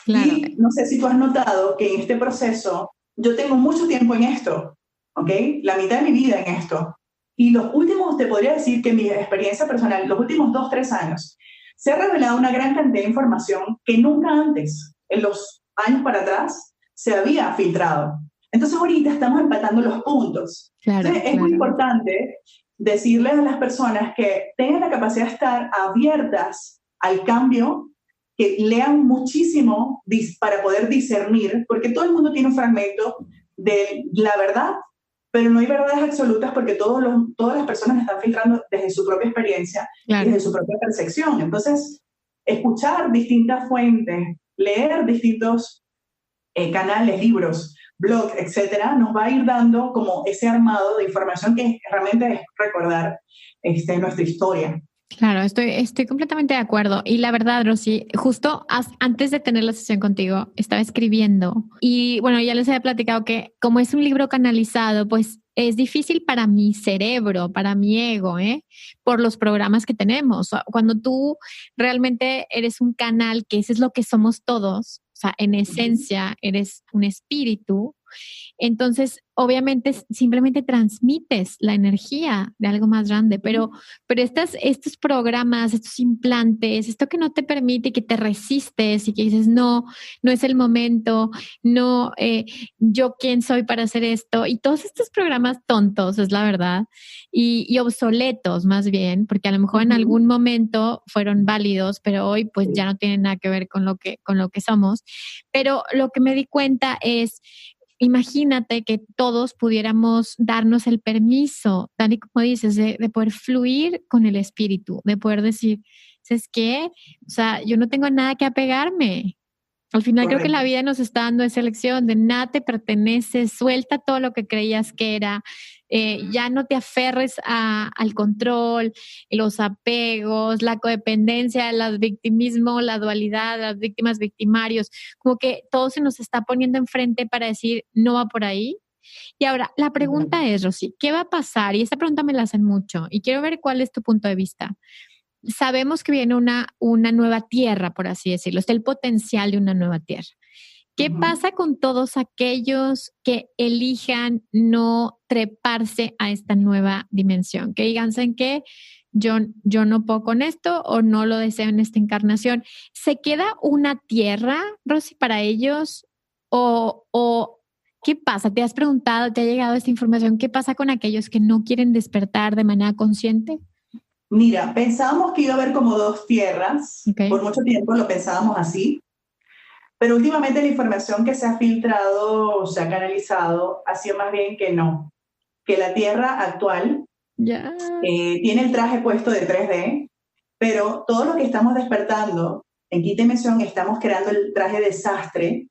Claro. Y no sé si tú has notado que en este proceso, yo tengo mucho tiempo en esto, ¿ok? La mitad de mi vida en esto. Y los últimos, te podría decir que mi experiencia personal, los últimos 2-3 años, se ha revelado una gran cantidad de información que nunca antes, en los años para atrás, se había filtrado. Entonces ahorita estamos empatando los puntos. Claro, entonces, es muy importante decirles a las personas que tengan la capacidad de estar abiertas al cambio, que lean muchísimo para poder discernir, porque todo el mundo tiene un fragmento de la verdad, pero no hay verdades absolutas porque todas las personas están filtrando desde su propia experiencia, desde su propia percepción. Entonces, escuchar distintas fuentes, leer distintos canales, libros, blogs, etcétera, nos va a ir dando como ese armado de información que realmente es recordar nuestra historia. Claro, estoy completamente de acuerdo. Y la verdad, Rosy, justo antes de tener la sesión contigo, estaba escribiendo y bueno, ya les había platicado que como es un libro canalizado, pues es difícil para mi cerebro, para mi ego, por los programas que tenemos. Cuando tú realmente eres un canal, que eso es lo que somos todos, o sea, en esencia eres un espíritu, entonces obviamente simplemente transmites la energía de algo más grande, pero estos programas, estos implantes, esto que no te permite, que te resistes y que dices, no es el momento, no, yo quién soy para hacer esto, y todos estos programas tontos, es la verdad, y obsoletos más bien, porque a lo mejor en algún momento fueron válidos, pero hoy pues ya no tienen nada que ver con lo que somos. Pero lo que me di cuenta es, imagínate que todos pudiéramos darnos el permiso, tal y como dices, de poder fluir con el espíritu, de poder decir, ¿sabes qué? O sea, yo no tengo nada que apegarme. Al final creo que la vida nos está dando esa lección de nada te pertenece, suelta todo lo que creías que era, ya no te aferres al control, los apegos, la codependencia, el victimismo, la dualidad, las víctimas, victimarios, como que todo se nos está poniendo enfrente para decir no va por ahí. Y ahora, la pregunta es, Rosy, ¿qué va a pasar? Y esta pregunta me la hacen mucho y quiero ver cuál es tu punto de vista. Sabemos que viene una nueva tierra, por así decirlo, está el potencial de una nueva tierra. ¿Qué pasa con todos aquellos que elijan no treparse a esta nueva dimensión? Que digan, ¿saben qué? Yo no puedo con esto o no lo deseo en esta encarnación. ¿Se queda una tierra, Rosy, para ellos? ¿O qué pasa? ¿Te has preguntado, te ha llegado esta información? ¿Qué pasa con aquellos que no quieren despertar de manera consciente? Mira, pensábamos que iba a haber como 2 tierras, por mucho tiempo lo pensábamos así, pero últimamente la información que se ha filtrado, se ha canalizado, ha sido más bien que no, que la tierra actual tiene el traje puesto de 3D, pero todo lo que estamos despertando en quinta dimensión estamos creando el traje desastre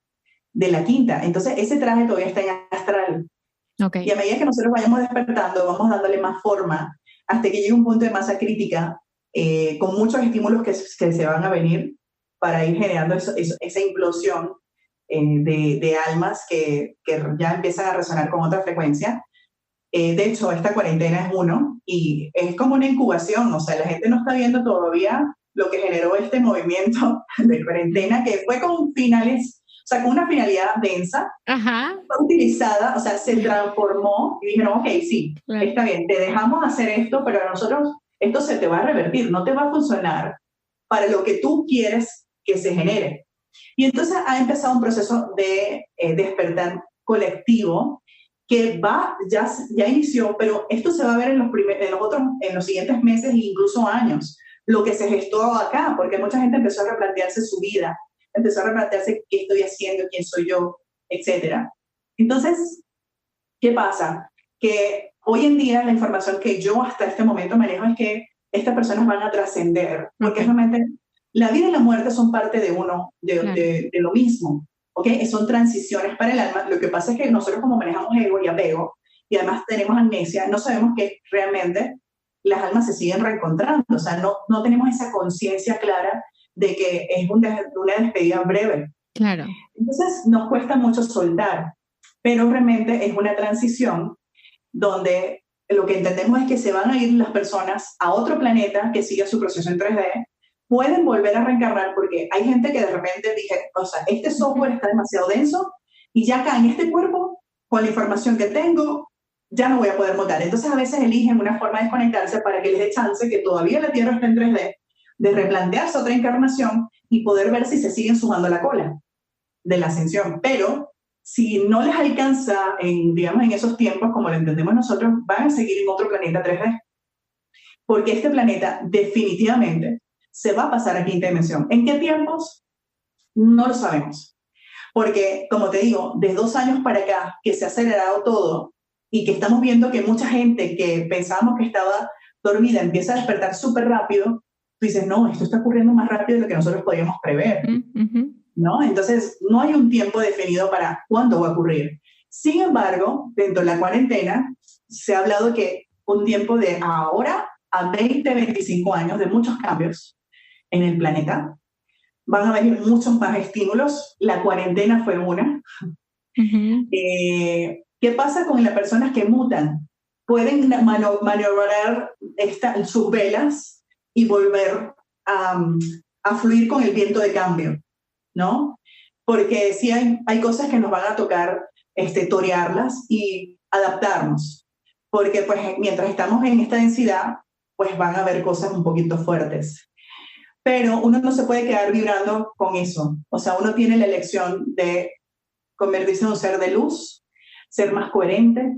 de la quinta. Entonces, ese traje todavía está en astral. Okay. Y a medida que nosotros vayamos despertando, vamos dándole más forma hasta que llegue un punto de masa crítica con muchos estímulos que se van a venir para ir generando esa implosión de almas que ya empiezan a resonar con otra frecuencia. De hecho, esta cuarentena es uno y es como una incubación, o sea, la gente no está viendo todavía lo que generó este movimiento de cuarentena, que fue con finales, o sea, con una finalidad densa, fue utilizada, o sea, se transformó y dijeron, ok, sí, claro, está bien, te dejamos hacer esto, pero a nosotros esto se te va a revertir, no te va a funcionar para lo que tú quieres que se genere. Y entonces ha empezado un proceso de despertar colectivo que ya inició, pero esto se va a ver en los siguientes meses e incluso años, lo que se gestó acá, porque mucha gente empezó a replantearse su vida, empezó a replantearse qué estoy haciendo, quién soy yo, etc. Entonces, ¿qué pasa? Que hoy en día la información que yo hasta este momento manejo es que estas personas van a trascender, porque realmente la vida y la muerte son parte de uno, de lo mismo. ¿Okay? Son transiciones para el alma. Lo que pasa es que nosotros como manejamos ego y apego, y además tenemos amnesia, no sabemos que realmente las almas se siguen reencontrando. O sea, no tenemos esa conciencia clara de que es una despedida breve. Claro. Entonces nos cuesta mucho soltar, pero realmente es una transición donde lo que entendemos es que se van a ir las personas a otro planeta que siga su proceso en 3D, pueden volver a reencarnar porque hay gente que de repente dije, o sea, este software está demasiado denso y ya acá en este cuerpo, con la información que tengo, ya no voy a poder montar. Entonces a veces eligen una forma de desconectarse para que les dé chance que todavía la Tierra está en 3D, de replantearse otra encarnación y poder ver si se siguen sumando a la cola de la ascensión. Pero si no les alcanza, digamos, en esos tiempos, como lo entendemos nosotros, van a seguir en otro planeta 3D. Porque este planeta definitivamente se va a pasar a quinta dimensión. ¿En qué tiempos? No lo sabemos. Porque, como te digo, de 2 años para acá, que se ha acelerado todo y que estamos viendo que mucha gente que pensábamos que estaba dormida empieza a despertar súper rápido, tú dices, no, esto está ocurriendo más rápido de lo que nosotros podíamos prever. ¿No? Entonces, no hay un tiempo definido para cuándo va a ocurrir. Sin embargo, dentro de la cuarentena, se ha hablado que un tiempo de ahora a 20, 25 años de muchos cambios en el planeta. Van a venir muchos más estímulos. La cuarentena fue una. ¿Qué pasa con las personas que mutan? Pueden maniobrar sus velas y volver a fluir con el viento de cambio, ¿no? Porque sí hay cosas que nos van a tocar torearlas y adaptarnos. Porque pues mientras estamos en esta densidad, pues van a haber cosas un poquito fuertes. Pero uno no se puede quedar vibrando con eso. O sea, uno tiene la elección de convertirse en un ser de luz, ser más coherente,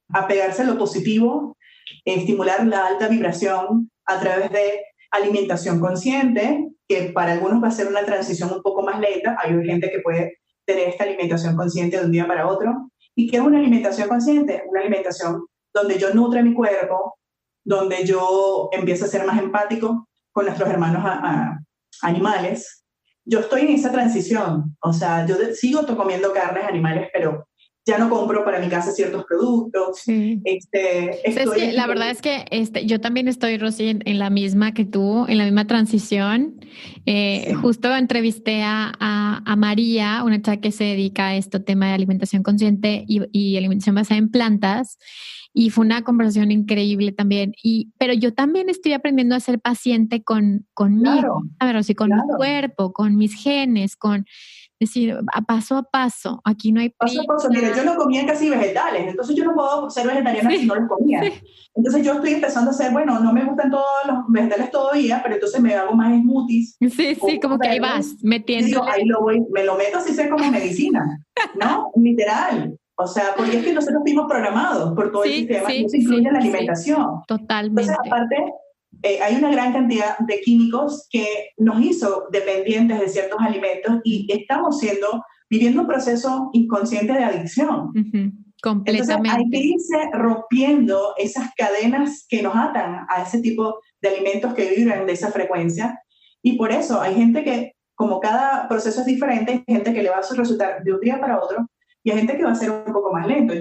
apegarse a lo positivo, estimular la alta vibración a través de alimentación consciente, que para algunos va a ser una transición un poco más lenta. Hay gente que puede tener esta alimentación consciente de un día para otro. ¿Y qué es una alimentación consciente? Una alimentación donde yo nutre mi cuerpo, donde yo empiezo a ser más empático con nuestros hermanos animales. Yo estoy en esa transición, o sea, yo sigo comiendo carnes animales, pero ya no compro para mi casa ciertos productos. Sí. La verdad es que yo también estoy, Rosy, en la misma que tú, en la misma transición. Sí. Justo entrevisté a María, una chica que se dedica a este tema de alimentación consciente y alimentación basada en plantas. Y fue una conversación increíble también. Pero yo también estoy aprendiendo a ser paciente conmigo, claro, a ver, con mi cuerpo, con mis genes, decir, a paso, aquí no hay prisa. Paso a paso. Mira, yo no comía casi vegetales, entonces yo no puedo ser vegetariana si no los comía. Sí. Entonces yo estoy empezando a hacer, bueno, no me gustan todos los vegetales todavía, pero entonces me hago más smoothies. Sí, como que ahí vas metiendo. Digo, ahí me lo meto así sea como medicina, ¿no? Literal. O sea, porque es que nosotros fuimos programados por todo el sistema y eso incluye la alimentación. Totalmente. Entonces, aparte, hay una gran cantidad de químicos que nos hizo dependientes de ciertos alimentos y estamos viviendo un proceso inconsciente de adicción. Completamente. Entonces hay que irse rompiendo esas cadenas que nos atan a ese tipo de alimentos que vibran de esa frecuencia. Y por eso hay gente que como cada proceso es diferente, hay gente que le va a resultar de un día para otro y hay gente que va a ser un poco más lento.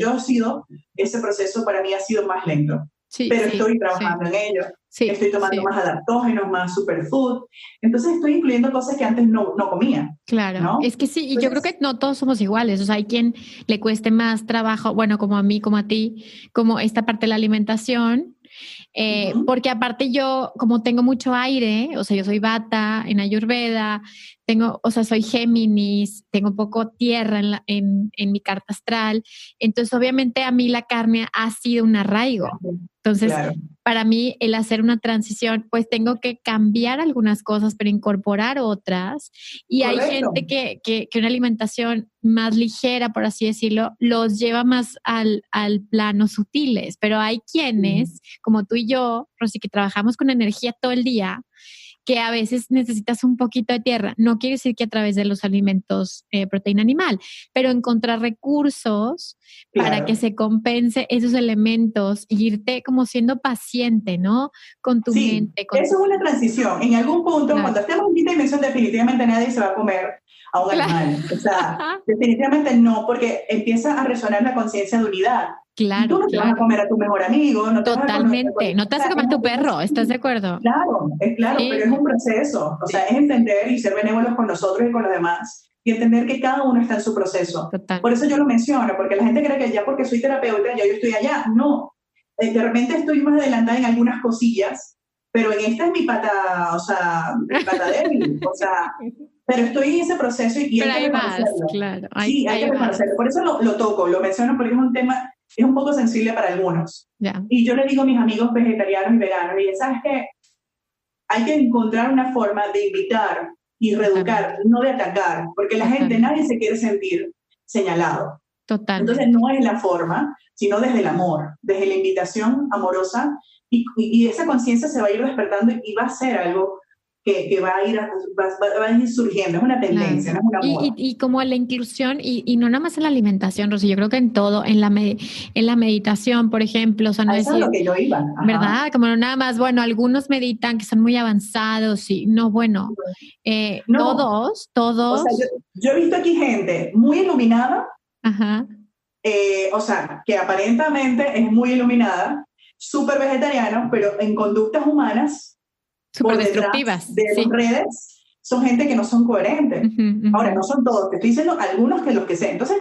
Ese proceso para mí ha sido más lento, Sí, pero sí, estoy trabajando en ello. sí, Estoy tomando sí. más adaptógenos, más superfood. Entonces estoy incluyendo cosas que antes no comía, Claro, ¿no? es que sí, y yo creo Entonces, que no todos somos iguales, o sea, hay quien le cueste más trabajo, bueno, como a mí, como a ti, como esta parte de la alimentación, porque aparte yo, como tengo mucho aire, o sea, yo soy Vata en Ayurveda, tengo, o sea, soy Géminis, tengo poco tierra en mi carta astral, entonces obviamente a mí la carne ha sido un arraigo. Entonces, claro. para mí el hacer una transición, pues tengo que cambiar algunas cosas, pero incorporar otras. Y hay Correcto. gente que una alimentación más ligera, por así decirlo, los lleva más al plano sutiles. Pero hay quienes, como tú y yo, Rosy, que trabajamos con energía todo el día, que a veces necesitas un poquito de tierra. No quiere decir que a través de los alimentos proteína animal, pero encontrar recursos para que se compense esos elementos y irte como siendo paciente, ¿no? Con tu Sí, mente, con eso tu... es una transición. En algún punto, Claro. cuando estemos en quinta dimensión, definitivamente nadie se va a comer a un animal. O sea, definitivamente no, porque empieza a resonar la conciencia de unidad. Y tú Claro, no te vas a comer a tu mejor amigo, no te vas a comer totalmente. No te vas a comer tu perro, ¿estás de acuerdo? Claro, es claro, pero es Sí, un proceso. O sea, es entender y ser benévolos con nosotros y con los demás y entender que cada uno está en su proceso. total. Por eso yo lo menciono, porque la gente cree que ya porque soy terapeuta, ya yo estoy allá. No, de repente estoy más adelantada en algunas cosillas, pero en esta es mi pata, o sea, mi pata débil, o sea, pero estoy en ese proceso y Pero hay que ahí vas, reconocerlo. claro, Sí, hay que ahí vas. reconocerlo. Por eso lo toco, lo menciono, porque es un tema, es un poco sensible para algunos. Ya. Y yo le digo a mis amigos vegetarianos y veganos, y ¿sabes qué? Hay que encontrar una forma de invitar y reeducar, no de atacar, porque la gente, nadie se quiere sentir señalado. Totalmente. Entonces no es la forma, sino desde el amor, desde la invitación amorosa y esa conciencia se va a ir despertando y va a ser algo que va a ir surgiendo, es una tendencia, Claro. no es una moda. Y como la inclusión, y no nada más en la alimentación, Rosy, yo creo que en todo, en la meditación, por ejemplo, o sea, no A eso es decir, lo que yo iba. Ajá. ¿verdad? Como no nada más, bueno, algunos meditan que son muy avanzados y no, bueno, No, todos. O sea, yo he visto aquí gente muy iluminada, Ajá. o sea, que aparentemente es muy iluminada, súper vegetariano, pero en conductas humanas Súper por destructivas. detrás de las redes son gente que no son coherentes. Ahora, no son todos, te estoy diciendo algunos que los que sé. Entonces,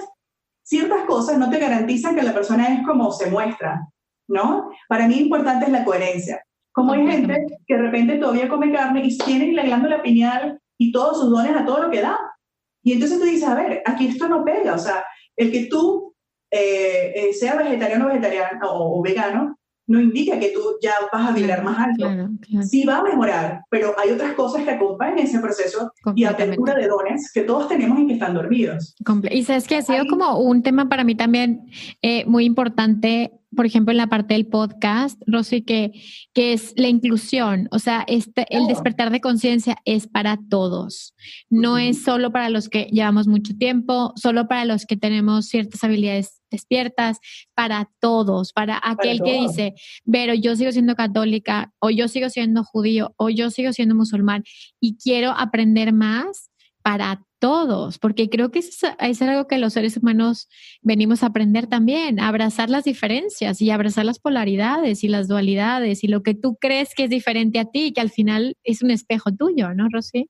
ciertas cosas no te garantizan que la persona es como se muestra, ¿no? Para mí importante es la coherencia. Como hay gente que de repente todavía come carne y tiene la glándula pineal y todos sus dones a todo lo que da. Y entonces tú dices, a ver, aquí esto no pega. O sea, el que tú seas vegetariano o vegano, no indica que tú ya vas a vibrar más alto. Claro. Sí va a mejorar, pero hay otras cosas que acompañan ese proceso y apertura de dones que todos tenemos y que están dormidos. Y sabes que ha sido como un tema para mí también muy importante, por ejemplo, en la parte del podcast, Rosy, que es la inclusión. O sea, el despertar de conciencia es para todos. No es solo para los que llevamos mucho tiempo, solo para los que tenemos ciertas habilidades despiertas, para todos, para aquel que dice, pero yo sigo siendo católica, o yo sigo siendo judío, o yo sigo siendo musulmán y quiero aprender más, para todos, porque creo que es algo que los seres humanos venimos a aprender también, a abrazar las diferencias y a abrazar las polaridades y las dualidades y lo que tú crees que es diferente a ti, que al final es un espejo tuyo, ¿no, Rosy?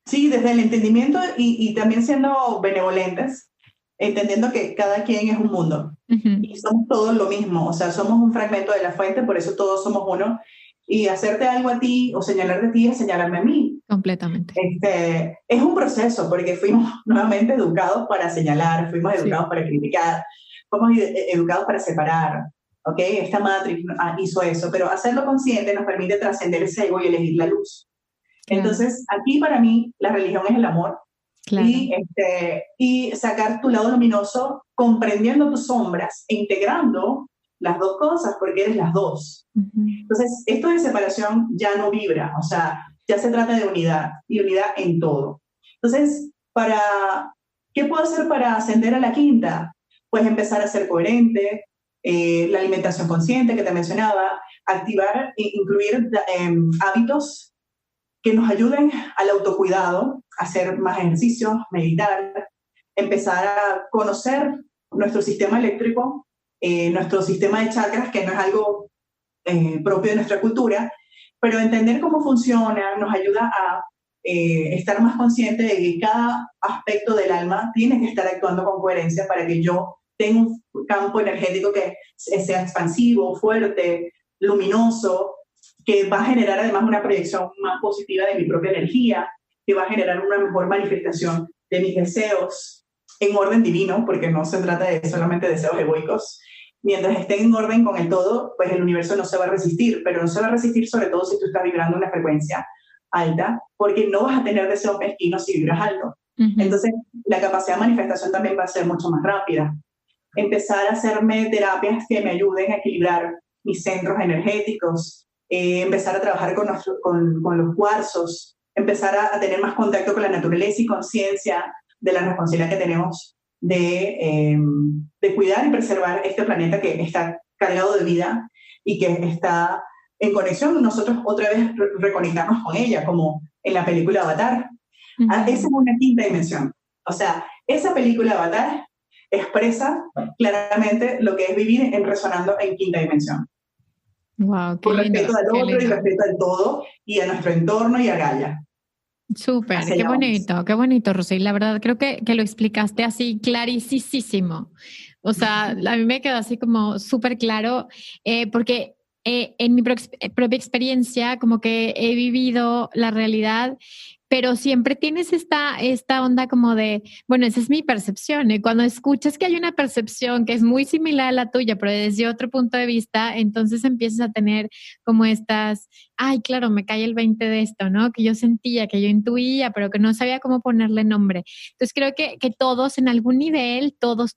Sí, desde el entendimiento y también siendo benevolentes, entendiendo que cada quien es un mundo y somos todos lo mismo, o sea, somos un fragmento de la fuente, por eso todos somos uno, y hacerte algo a ti o señalarte a ti es señalarme a mí. Completamente. Es un proceso porque fuimos nuevamente educados para señalar, fuimos educados para criticar, fuimos educados para separar, ¿ok? Esta matriz hizo eso, pero hacerlo consciente nos permite trascender ese ego y elegir la luz. Claro. Entonces, aquí para mí la religión es el amor. Claro. Y sacar tu lado luminoso comprendiendo tus sombras e integrando las dos cosas porque eres las dos. Entonces, esto de separación ya no vibra, o sea, ya se trata de unidad y unidad en todo. Entonces, ¿qué puedo hacer para ascender a la quinta? Pues empezar a ser coherente, la alimentación consciente que te mencionaba, activar e incluir hábitos que nos ayuden al autocuidado, hacer más ejercicios, meditar, empezar a conocer nuestro sistema eléctrico, nuestro sistema de chakras, que no es algo propio de nuestra cultura, pero entender cómo funciona nos ayuda a estar más consciente de que cada aspecto del alma tiene que estar actuando con coherencia para que yo tenga un campo energético que sea expansivo, fuerte, luminoso, que va a generar además una proyección más positiva de mi propia energía, que va a generar una mejor manifestación de mis deseos en orden divino, porque no se trata de solamente deseos egoicos. Mientras estén en orden con el todo, pues el universo no se va a resistir, pero no se va a resistir sobre todo si tú estás vibrando una frecuencia alta, porque no vas a tener deseos mezquinos si vibras alto. Entonces, la capacidad de manifestación también va a ser mucho más rápida. Empezar a hacerme terapias que me ayuden a equilibrar mis centros energéticos, empezar a trabajar con los cuarzos, empezar a tener más contacto con la naturaleza y conciencia de la responsabilidad que tenemos de cuidar y preservar este planeta que está cargado de vida y que está en conexión, nosotros otra vez reconectarnos con ella, como en la película Avatar. Esa es una quinta dimensión. O sea, esa película Avatar expresa claramente lo que es vivir resonando en quinta dimensión. Wow, qué con lindo, respeto al otro y respeto al todo y a nuestro entorno y a Gaia. Súper, qué bonito, Rosy. La verdad, creo que lo explicaste así clarísimo. O sea, a mí me quedó así como súper claro, porque en mi propia experiencia, como que he vivido la realidad, pero siempre tienes esta onda como de, bueno, esa es mi percepción. Y cuando escuchas que hay una percepción que es muy similar a la tuya, pero desde otro punto de vista, entonces empiezas a tener como estas, ay, claro, me cae el 20 de esto, ¿no? Que yo sentía, que yo intuía, pero que no sabía cómo ponerle nombre. Entonces creo que todos en algún nivel, todos,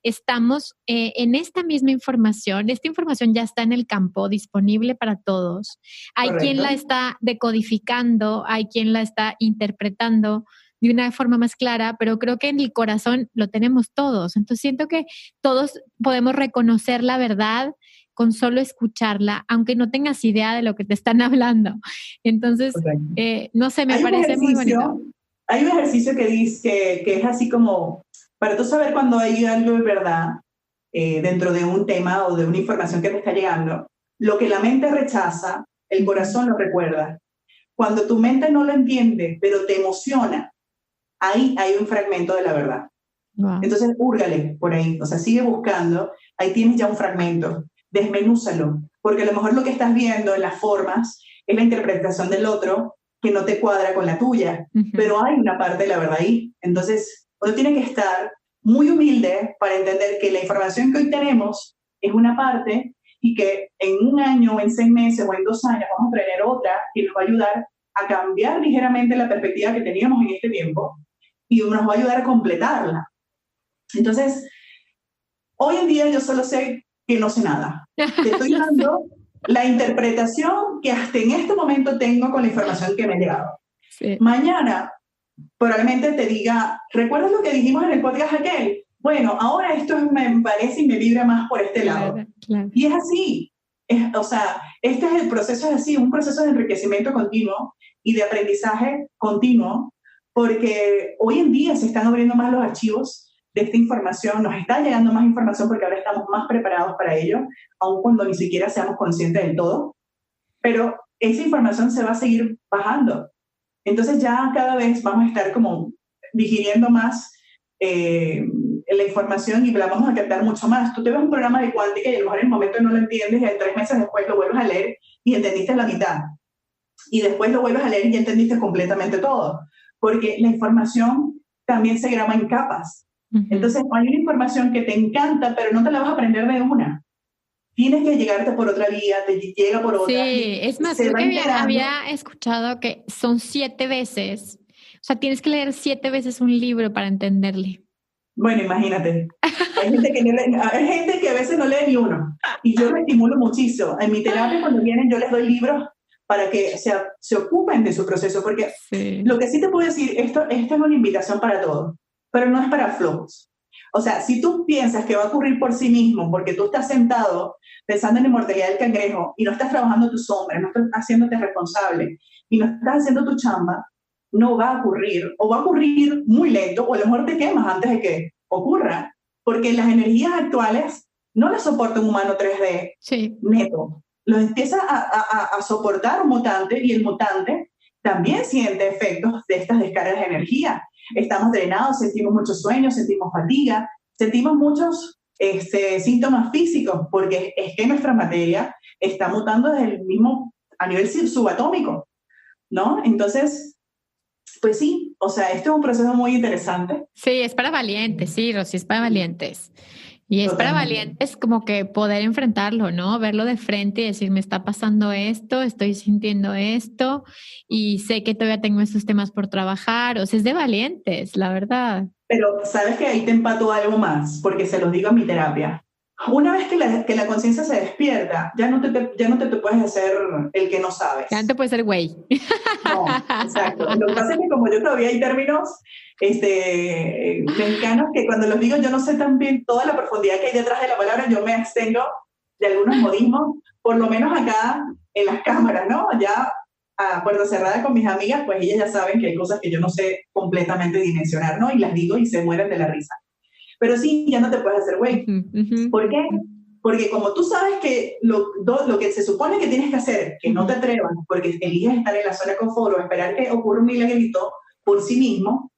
estamos en esta misma información. Esta información ya está en el campo, disponible para todos. Hay Correcto. quien la está decodificando, hay quien la está interpretando de una forma más clara, pero creo que en el corazón lo tenemos todos. Entonces siento que todos podemos reconocer la verdad con solo escucharla, aunque no tengas idea de lo que te están hablando. Entonces, no sé, me parece muy bonito. Hay un ejercicio que dice que es así como, para tú saber cuando hay algo de verdad dentro de un tema o de una información que te está llegando, lo que la mente rechaza, el corazón lo recuerda. Cuando tu mente no lo entiende, pero te emociona, ahí hay un fragmento de la verdad. Wow. Entonces, húrgale por ahí, o sea, sigue buscando, ahí tienes ya un fragmento, desmenúzalo, porque a lo mejor lo que estás viendo en las formas es la interpretación del otro que no te cuadra con la tuya, pero hay una parte de la verdad ahí. Entonces, uno tiene que estar muy humilde para entender que la información que hoy tenemos es una parte y que en un año o en 6 meses o en 2 años vamos a tener otra que nos va a ayudar a cambiar ligeramente la perspectiva que teníamos en este tiempo y nos va a ayudar a completarla. Entonces, hoy en día yo solo sé que no sé nada. Te estoy dando la interpretación que hasta en este momento tengo con la información que me ha llegado. Sí. Mañana probablemente te diga, ¿recuerdas lo que dijimos en el podcast aquel? Bueno, ahora esto me parece y me vibra más por este lado. Claro. Y es así. O sea, este es el proceso, es así, un proceso de enriquecimiento continuo y de aprendizaje continuo, porque hoy en día se están abriendo más los archivos de esta información, nos está llegando más información porque ahora estamos más preparados para ello, aun cuando ni siquiera seamos conscientes del todo, pero esa información se va a seguir bajando. Entonces ya cada vez vamos a estar como digiriendo más la información y la vamos a captar mucho más. Tú te ves un programa de cuántica y a lo mejor en el momento no lo entiendes y 3 meses después lo vuelves a leer y entendiste la mitad. Y después lo vuelves a leer y ya entendiste completamente todo. Porque la información también se graba en capas. Entonces hay una información que te encanta, pero no te la vas a aprender de una. Tienes que llegarte por otra vía, te llega por otra. Sí, es más, creo que había escuchado que son 7 veces. O sea, tienes que leer 7 veces un libro para entenderle. Bueno, imagínate. Hay gente que a veces no lee ni uno. Y yo lo estimulo muchísimo. En mi terapia, cuando vienen, yo les doy libros para que se ocupen de su proceso. Porque lo que sí te puedo decir, esto es una invitación para todos, pero no es para flojos. O sea, si tú piensas que va a ocurrir por sí mismo, porque tú estás sentado pensando en la inmortalidad del cangrejo y no estás trabajando tu sombra, no estás haciéndote responsable y no estás haciendo tu chamba, no va a ocurrir, o va a ocurrir muy lento, o a lo mejor te quemas antes de que ocurra, porque las energías actuales no las soporta un humano 3D Sí. neto. Lo empieza a soportar un mutante, y el mutante también siente efectos de estas descargas de energía. Estamos drenados, sentimos muchos sueños, sentimos fatiga, sentimos muchos síntomas físicos, porque es que nuestra materia está mutando desde el mismo, a nivel subatómico, ¿no? Entonces, pues sí, o sea, esto es un proceso muy interesante. Sí, es para valientes, sí, Rosy, es para valientes. Y es para Totalmente. valientes como que poder enfrentarlo, ¿no? Verlo de frente y decir, me está pasando esto, estoy sintiendo esto y sé que todavía tengo estos temas por trabajar. O sea, es de valientes, la verdad. Pero sabes que ahí te empato algo más, porque se los digo en mi terapia. Una vez que la conciencia se despierta, ya no te puedes hacer el que no sabes. Ya no te puede ser güey. No, exacto. Lo que pasa es que como yo todavía hay términos mexicanos que cuando los digo yo no sé tan bien toda la profundidad que hay detrás de la palabra, yo me abstengo de algunos modismos, por lo menos acá en las cámaras, ¿no? Ya a puerta cerrada con mis amigas, pues ellas ya saben que hay cosas que yo no sé completamente dimensionar, ¿no? Y las digo y se mueren de la risa. Pero sí, ya no te puedes hacer güey. ¿Por qué? Porque como tú sabes que lo que se supone que tienes que hacer, que no te atrevas, porque eliges estar en la zona de confort o esperar que ocurra un milagrito por sí mismo,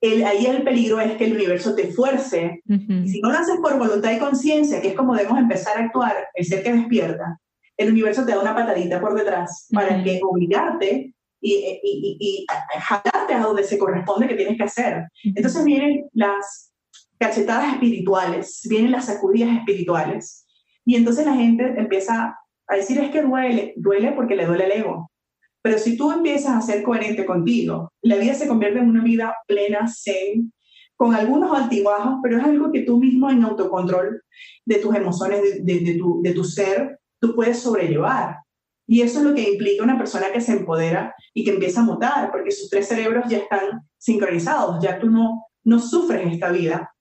ahí el peligro es que el universo te fuerce. Y si no lo haces por voluntad y conciencia, que es como debemos empezar a actuar, el ser que despierta, el universo te da una patadita por detrás para que obligarte y jalarte a donde se corresponde que tienes que hacer. Entonces vienen las cachetadas espirituales, vienen las sacudidas espirituales. Y entonces la gente empieza a decir, es que duele porque le duele el ego. Pero si tú empiezas a ser coherente contigo, la vida se convierte en una vida plena, zen, con algunos altibajos, pero es algo que tú mismo en autocontrol de tus emociones, de tu ser, tú puedes sobrellevar. Y eso es lo que implica una persona que se empodera y que empieza a mutar, porque sus tres cerebros ya están sincronizados, ya tú no sufres esta vida.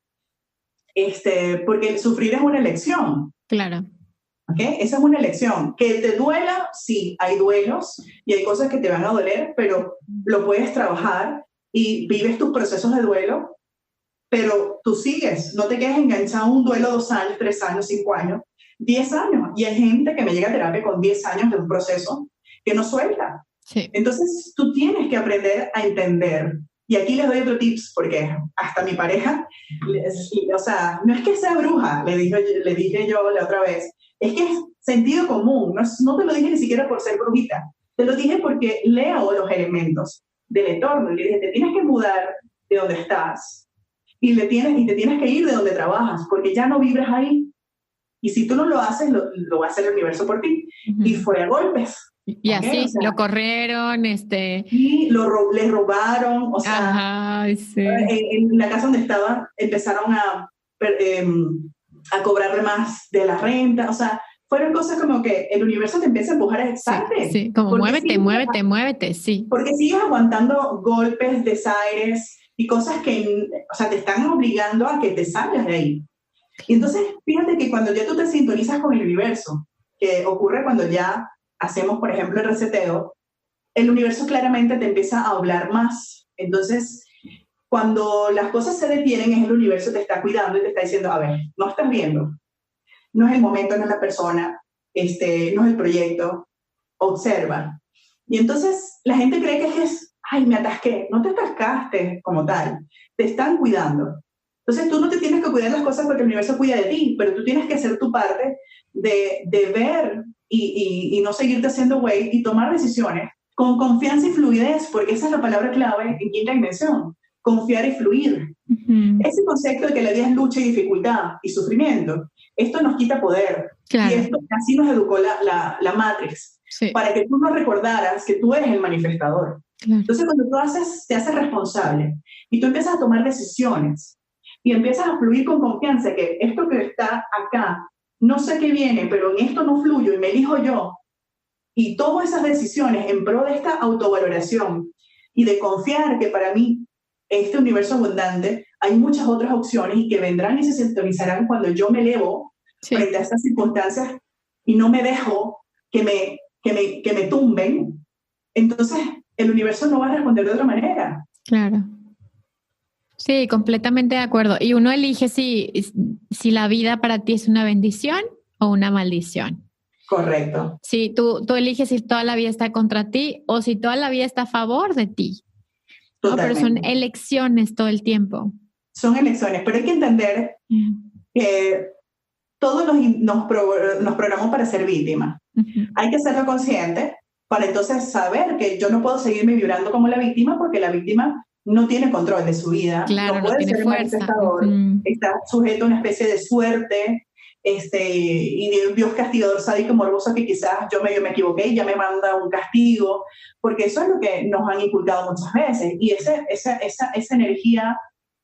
Porque el sufrir es una elección. Claro. ¿Okay? Esa es una elección. Que te duela, sí, hay duelos y hay cosas que te van a doler, pero lo puedes trabajar y vives tus procesos de duelo, pero tú sigues, no te quedes enganchado a un duelo 2 años, 3 años, 5 años, 10 años. Y hay gente que me llega a terapia con 10 años de un proceso que no suelta. Sí. Entonces tú tienes que aprender a entender. Y aquí les doy otro tips, porque hasta mi pareja, o sea, no es que sea bruja, le dije yo la otra vez, es que es sentido común, no te lo dije ni siquiera por ser brujita, te lo dije porque leo los elementos del entorno, y le dije, te tienes que mudar de donde estás, y te tienes que ir de donde trabajas, porque ya no vibras ahí, y si tú no lo haces, lo va a hacer el universo por ti, y fue a golpes. Y así, o sea, lo corrieron, y le robaron, o sea, ajá, sí. en la casa donde estaba empezaron a cobrarle más de la renta, o sea, fueron cosas como que el universo te empieza a empujar a exalte. Sí, como muévete, sí. Porque sigues aguantando golpes, desaires y cosas que, o sea, te están obligando a que te salgas de ahí. Y entonces, fíjate que cuando ya tú te sintonizas con el universo, que ocurre cuando ya hacemos, por ejemplo, el reseteo, el universo claramente te empieza a hablar más. Entonces, cuando las cosas se detienen, es el universo te está cuidando y te está diciendo, a ver, no estás viendo, no es el momento, no es la persona, no es el proyecto, observa. Y entonces la gente cree que es, ay, me atasqué. No te atascaste como tal, te están cuidando. Entonces tú no te tienes que cuidar las cosas porque el universo cuida de ti, pero tú tienes que hacer tu parte de ver y no seguirte haciendo güey y tomar decisiones con confianza y fluidez, porque esa es la palabra clave en quinta dimensión, confiar y fluir. Ese concepto de que la vida es lucha y dificultad y sufrimiento, esto nos quita poder. Claro. Y esto, así nos educó la Matrix, sí. para que tú no recordaras que tú eres el manifestador. Claro. Entonces cuando tú te haces responsable y tú empiezas a tomar decisiones y empiezas a fluir con confianza que esto que está acá, no sé qué viene, pero en esto no fluyo y me elijo yo, y tomo esas decisiones en pro de esta autovaloración y de confiar que para mí, este universo abundante, hay muchas otras opciones y que vendrán y se sintonizarán cuando yo me elevo frente a estas circunstancias y no me dejo que me tumben. Entonces, el universo no va a responder de otra manera. Claro. Sí, completamente de acuerdo. Y uno elige si la vida para ti es una bendición o una maldición. Correcto. Sí, tú eliges si toda la vida está contra ti o si toda la vida está a favor de ti. No, pero son elecciones todo el tiempo. Son elecciones, pero hay que entender que todos nos programamos para ser víctimas. Hay que serlo consciente para entonces saber que yo no puedo seguirme vibrando como la víctima porque la víctima no tiene control de su vida, claro, no puede tiene ser fuerza. manifestador, está sujeto a una especie de suerte y de un Dios castigador sádico morboso que quizás yo medio me equivoqué y ya me manda un castigo, porque eso es lo que nos han inculcado muchas veces. Y esa energía,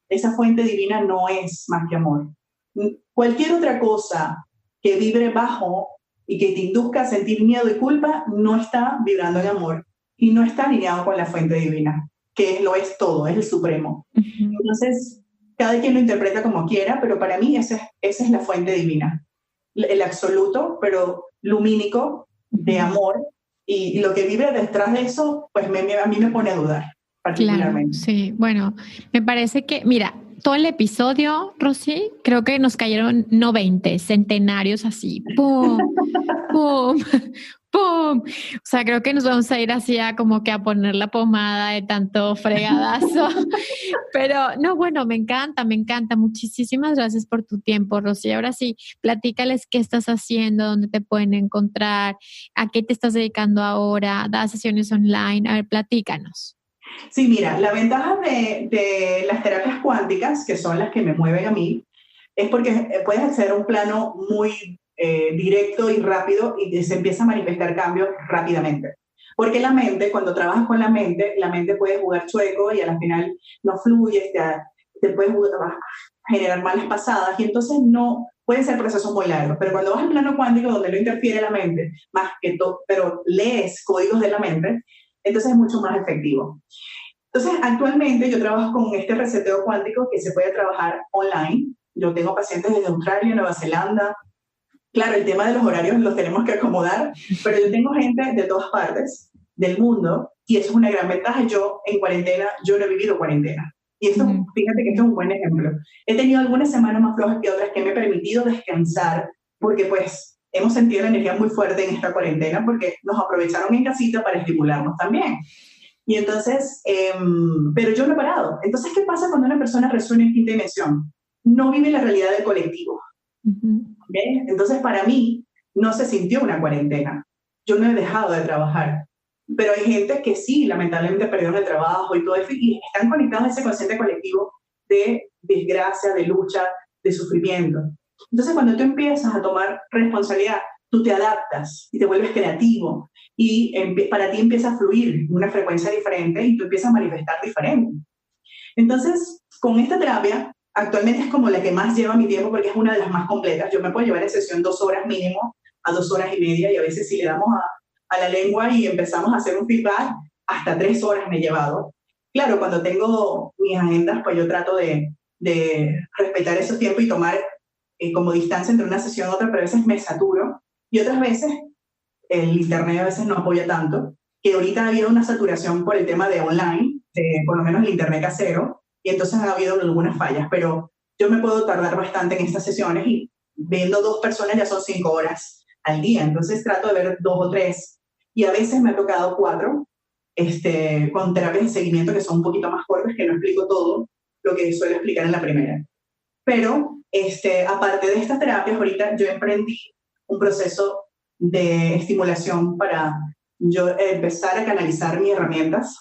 esa fuente divina no es más que amor. Cualquier otra cosa que vibre bajo y que te induzca a sentir miedo y culpa no está vibrando en amor y no está alineado con la fuente divina, que lo es todo, es el supremo. Entonces, cada quien lo interpreta como quiera, pero para mí esa es la fuente divina, el absoluto, pero lumínico de amor, y lo que vibra detrás de eso, pues a mí me pone a dudar, particularmente. Claro, sí, bueno, me parece que, mira, todo el episodio, Rosy, creo que nos cayeron 20 centenarios así, ¡pum! ¡Pum! ¡Pum! O sea, creo que nos vamos a ir así a como que a poner la pomada de tanto fregadazo. Pero no, bueno, me encanta. Muchísimas gracias por tu tiempo, Rosy. Ahora sí, platícales qué estás haciendo, dónde te pueden encontrar, a qué te estás dedicando ahora, das sesiones online. A ver, platícanos. Sí, mira, la ventaja de las terapias cuánticas, que son las que me mueven a mí, es porque puedes acceder a un plano muy directo y rápido y se empieza a manifestar cambios rápidamente. Porque la mente, cuando trabajas con la mente puede jugar chueco y al final no fluye, te puede generar malas pasadas y entonces no pueden ser procesos muy largos. Pero cuando vas al plano cuántico donde no interfiere la mente, más que todo, pero lees códigos de la mente, entonces es mucho más efectivo. Entonces, actualmente yo trabajo con este reseteo cuántico que se puede trabajar online. Yo tengo pacientes desde Australia, Nueva Zelanda. Claro, el tema de los horarios los tenemos que acomodar, pero yo tengo gente de todas partes del mundo y eso es una gran ventaja. Yo en cuarentena, yo no he vivido cuarentena. Y esto, fíjate que esto es un buen ejemplo. He tenido algunas semanas más flojas que otras que me he permitido descansar porque pues hemos sentido la energía muy fuerte en esta cuarentena porque nos aprovecharon en casita para estimularnos también. Y entonces, pero yo no he parado. Entonces, ¿qué pasa cuando una persona resuena en quinta dimensión? No vive la realidad del colectivo. ¿Okay? Entonces, para mí, no se sintió una cuarentena. Yo no he dejado de trabajar. Pero hay gente que sí, lamentablemente, perdieron el trabajo y todo eso, y están conectados a ese consciente colectivo de desgracia, de lucha, de sufrimiento. Entonces, cuando tú empiezas a tomar responsabilidad, tú te adaptas y te vuelves creativo y para ti empieza a fluir una frecuencia diferente y tú empiezas a manifestar diferente. Entonces, con esta terapia, actualmente es como la que más lleva mi tiempo porque es una de las más completas. Yo me puedo llevar en sesión 2 horas mínimo a 2 horas y media y a veces si le damos a la lengua y empezamos a hacer un feedback, hasta 3 horas me he llevado. Claro, cuando tengo mis agendas, pues yo trato de respetar esos tiempos y tomar como distancia entre una sesión y otra, pero a veces me saturo. Y otras veces, el internet a veces no apoya tanto, que ahorita ha habido una saturación por el tema de online, por lo menos el internet casero, y entonces ha habido algunas fallas, pero yo me puedo tardar bastante en estas sesiones y viendo 2 personas ya son 5 horas al día, entonces trato de ver 2 o 3, y a veces me ha tocado 4, con terapias de seguimiento que son un poquito más cortas, que no explico todo lo que suelo explicar en la primera. Pero, aparte de estas terapias, ahorita yo emprendí un proceso de estimulación para yo empezar a canalizar mis herramientas.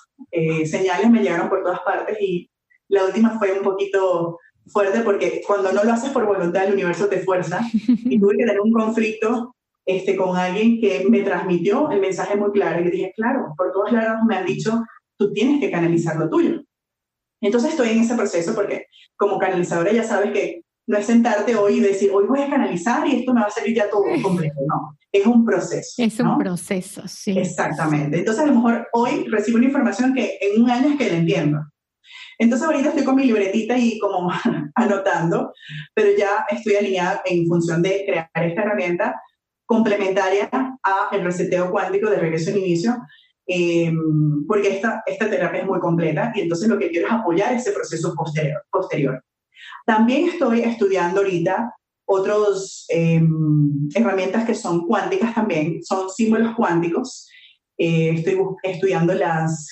Señales me llegaron por todas partes y la última fue un poquito fuerte porque cuando no lo haces por voluntad, el universo te fuerza y tuve que tener un conflicto con alguien que me transmitió el mensaje muy claro y dije, claro, por todos lados me han dicho, tú tienes que canalizar lo tuyo. Entonces estoy en ese proceso porque como canalizadora ya sabes que no es sentarte hoy y decir, hoy voy a canalizar y esto me va a salir ya todo completo. No, es un proceso. Es un proceso, sí. Exactamente. Entonces a lo mejor hoy recibo una información que en un año es que la entiendo. Entonces ahorita estoy con mi libretita y como anotando, pero ya estoy alineada en función de crear esta herramienta complementaria a el reseteo cuántico de regreso al inicio, porque esta terapia es muy completa y entonces lo que quiero es apoyar ese proceso posterior. También estoy estudiando ahorita otras herramientas que son cuánticas también, son símbolos cuánticos. Estoy estudiando las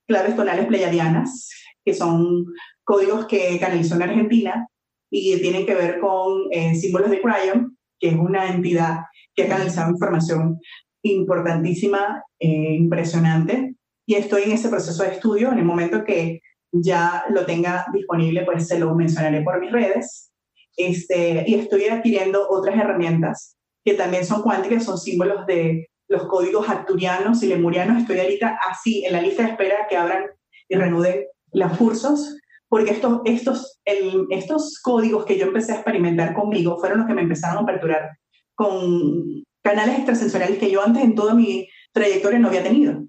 claves tonales pleiadianas, que son códigos que canalizó en Argentina y tienen que ver con símbolos de Cryon, que es una entidad que ha canalizado información importantísima, impresionante, y estoy en ese proceso de estudio. En el momento que ya lo tenga disponible, pues se lo mencionaré por mis redes. Y estoy adquiriendo otras herramientas que también son cuánticas, son símbolos de los códigos arturianos y lemurianos. Estoy ahorita así en la lista de espera que abran y reanuden los cursos, porque estos códigos que yo empecé a experimentar conmigo fueron los que me empezaron a aperturar con canales extrasensoriales que yo antes en toda mi trayectoria no había tenido.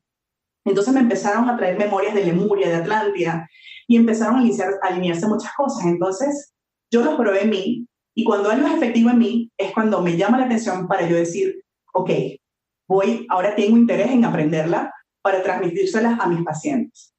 Entonces me empezaron a traer memorias de Lemuria, de Atlántida, y empezaron a alinearse muchas cosas. Entonces yo los probé en mí, y cuando algo es efectivo en mí, es cuando me llama la atención para yo decir, ok, ahora tengo interés en aprenderla para transmitírselas a mis pacientes.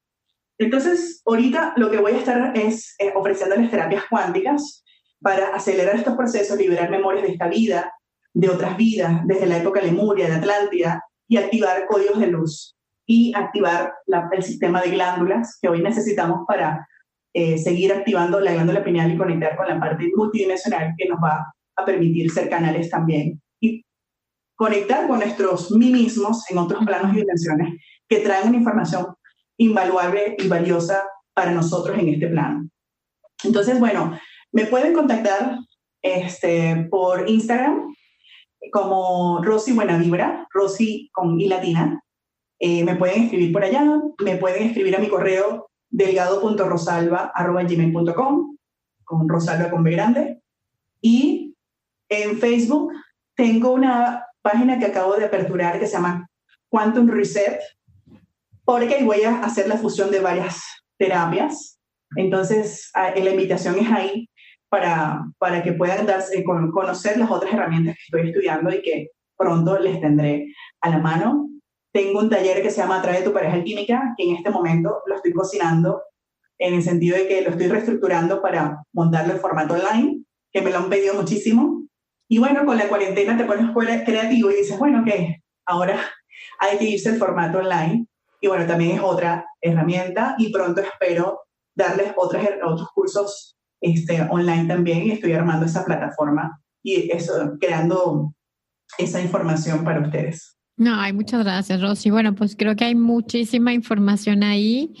Entonces, ahorita lo que voy a estar es ofreciéndoles terapias cuánticas para acelerar estos procesos, liberar memorias de esta vida, de otras vidas, desde la época de Lemuria, de Atlántida, y activar códigos de luz y activar el sistema de glándulas que hoy necesitamos para seguir activando la glándula pineal y conectar con la parte multidimensional que nos va a permitir ser canales también y conectar con nuestros mí mismos en otros planos y dimensiones que traen una información invaluable y valiosa para nosotros en este plano. Entonces, bueno, me pueden contactar por Instagram como Rosy Buena Vibra, Rosy con I latina. Me pueden escribir por allá, me pueden escribir a mi correo delgado.rosalba@gmail.com, con Rosalba con B grande. Y en Facebook tengo una página que acabo de aperturar que se llama Quantum Reset, porque voy a hacer la fusión de varias terapias. Entonces, la invitación es ahí para que puedan conocer las otras herramientas que estoy estudiando y que pronto les tendré a la mano. Tengo un taller que se llama Atrae tu pareja alquímica, que en este momento lo estoy cocinando, en el sentido de que lo estoy reestructurando para montarlo en formato online, que me lo han pedido muchísimo. Y bueno, con la cuarentena te pones creativo y dices, bueno, ¿qué? Ahora hay que irse al formato online. Y bueno, también es otra herramienta y pronto espero darles otros cursos online también, y estoy armando esa plataforma y creando esa información para ustedes. No, muchas gracias, Rosy. Bueno, pues creo que hay muchísima información ahí,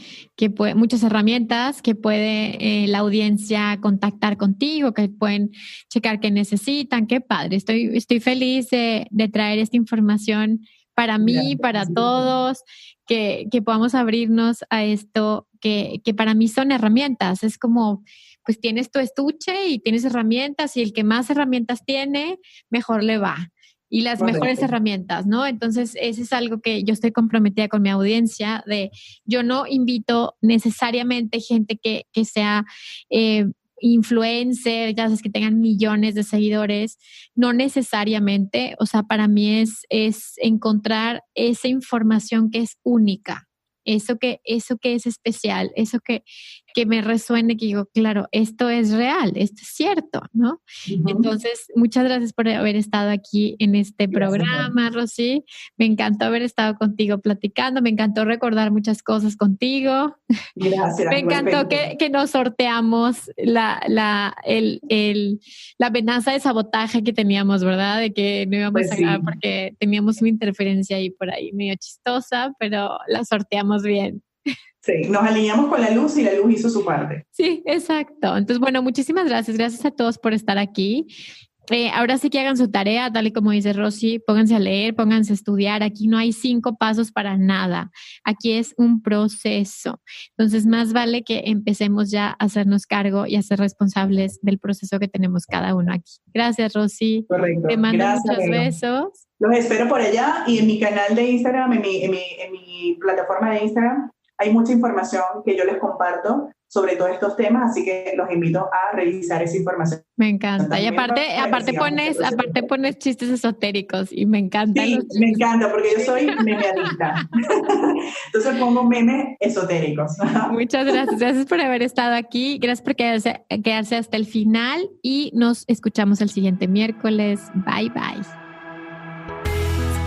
muchas herramientas que puede la audiencia contactar contigo, que pueden checar qué necesitan. Qué padre. Estoy feliz de traer esta información para mí, para todos, que podamos abrirnos a esto, que para mí son herramientas. Es como, pues tienes tu estuche y tienes herramientas, y el que más herramientas tiene, mejor le va. Y las mejores herramientas, ¿no? Entonces, eso es algo que yo estoy comprometida con mi audiencia, yo no invito necesariamente gente que sea influencer, ya sabes, que tengan millones de seguidores, no necesariamente. O sea, para mí es encontrar esa información que es única, eso que es especial, eso que me resuene, que digo, claro, esto es real, esto es cierto, ¿no? Uh-huh. Entonces, muchas gracias por haber estado aquí en este programa, Rosy. Me encantó haber estado contigo platicando, me encantó recordar muchas cosas contigo. Gracias. Me encantó que nos sorteamos la amenaza de sabotaje que teníamos, ¿verdad? De que no íbamos a ganar porque teníamos una interferencia ahí por ahí medio chistosa, pero la sorteamos bien. Sí, nos alineamos con la luz y la luz hizo su parte. Sí, exacto. Entonces, bueno, muchísimas gracias. Gracias a todos por estar aquí. Ahora sí que hagan su tarea, tal y como dice Rosy, pónganse a leer, pónganse a estudiar. Aquí no hay 5 pasos para nada. Aquí es un proceso. Entonces, más vale que empecemos ya a hacernos cargo y a ser responsables del proceso que tenemos cada uno aquí. Gracias, Rosy. Correcto. Te mando muchos besos. Los espero por allá, y en mi canal de Instagram, en mi plataforma de Instagram, hay mucha información que yo les comparto sobre todos estos temas, así que los invito a revisar esa información. Me encanta. Y aparte pones chistes esotéricos y me encantan. Sí, me encanta porque yo soy memeadicta. Entonces pongo memes esotéricos. Muchas gracias. Gracias por haber estado aquí. Gracias por quedarse hasta el final y nos escuchamos el siguiente miércoles. Bye, bye.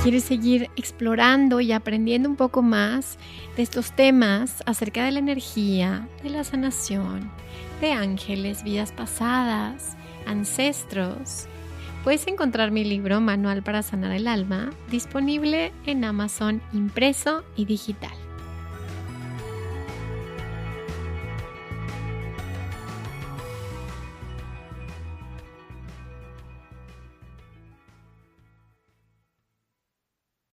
Si quieres seguir explorando y aprendiendo un poco más de estos temas acerca de la energía, de la sanación, de ángeles, vidas pasadas, ancestros, puedes encontrar mi libro Manual para Sanar el Alma, disponible en Amazon impreso y digital.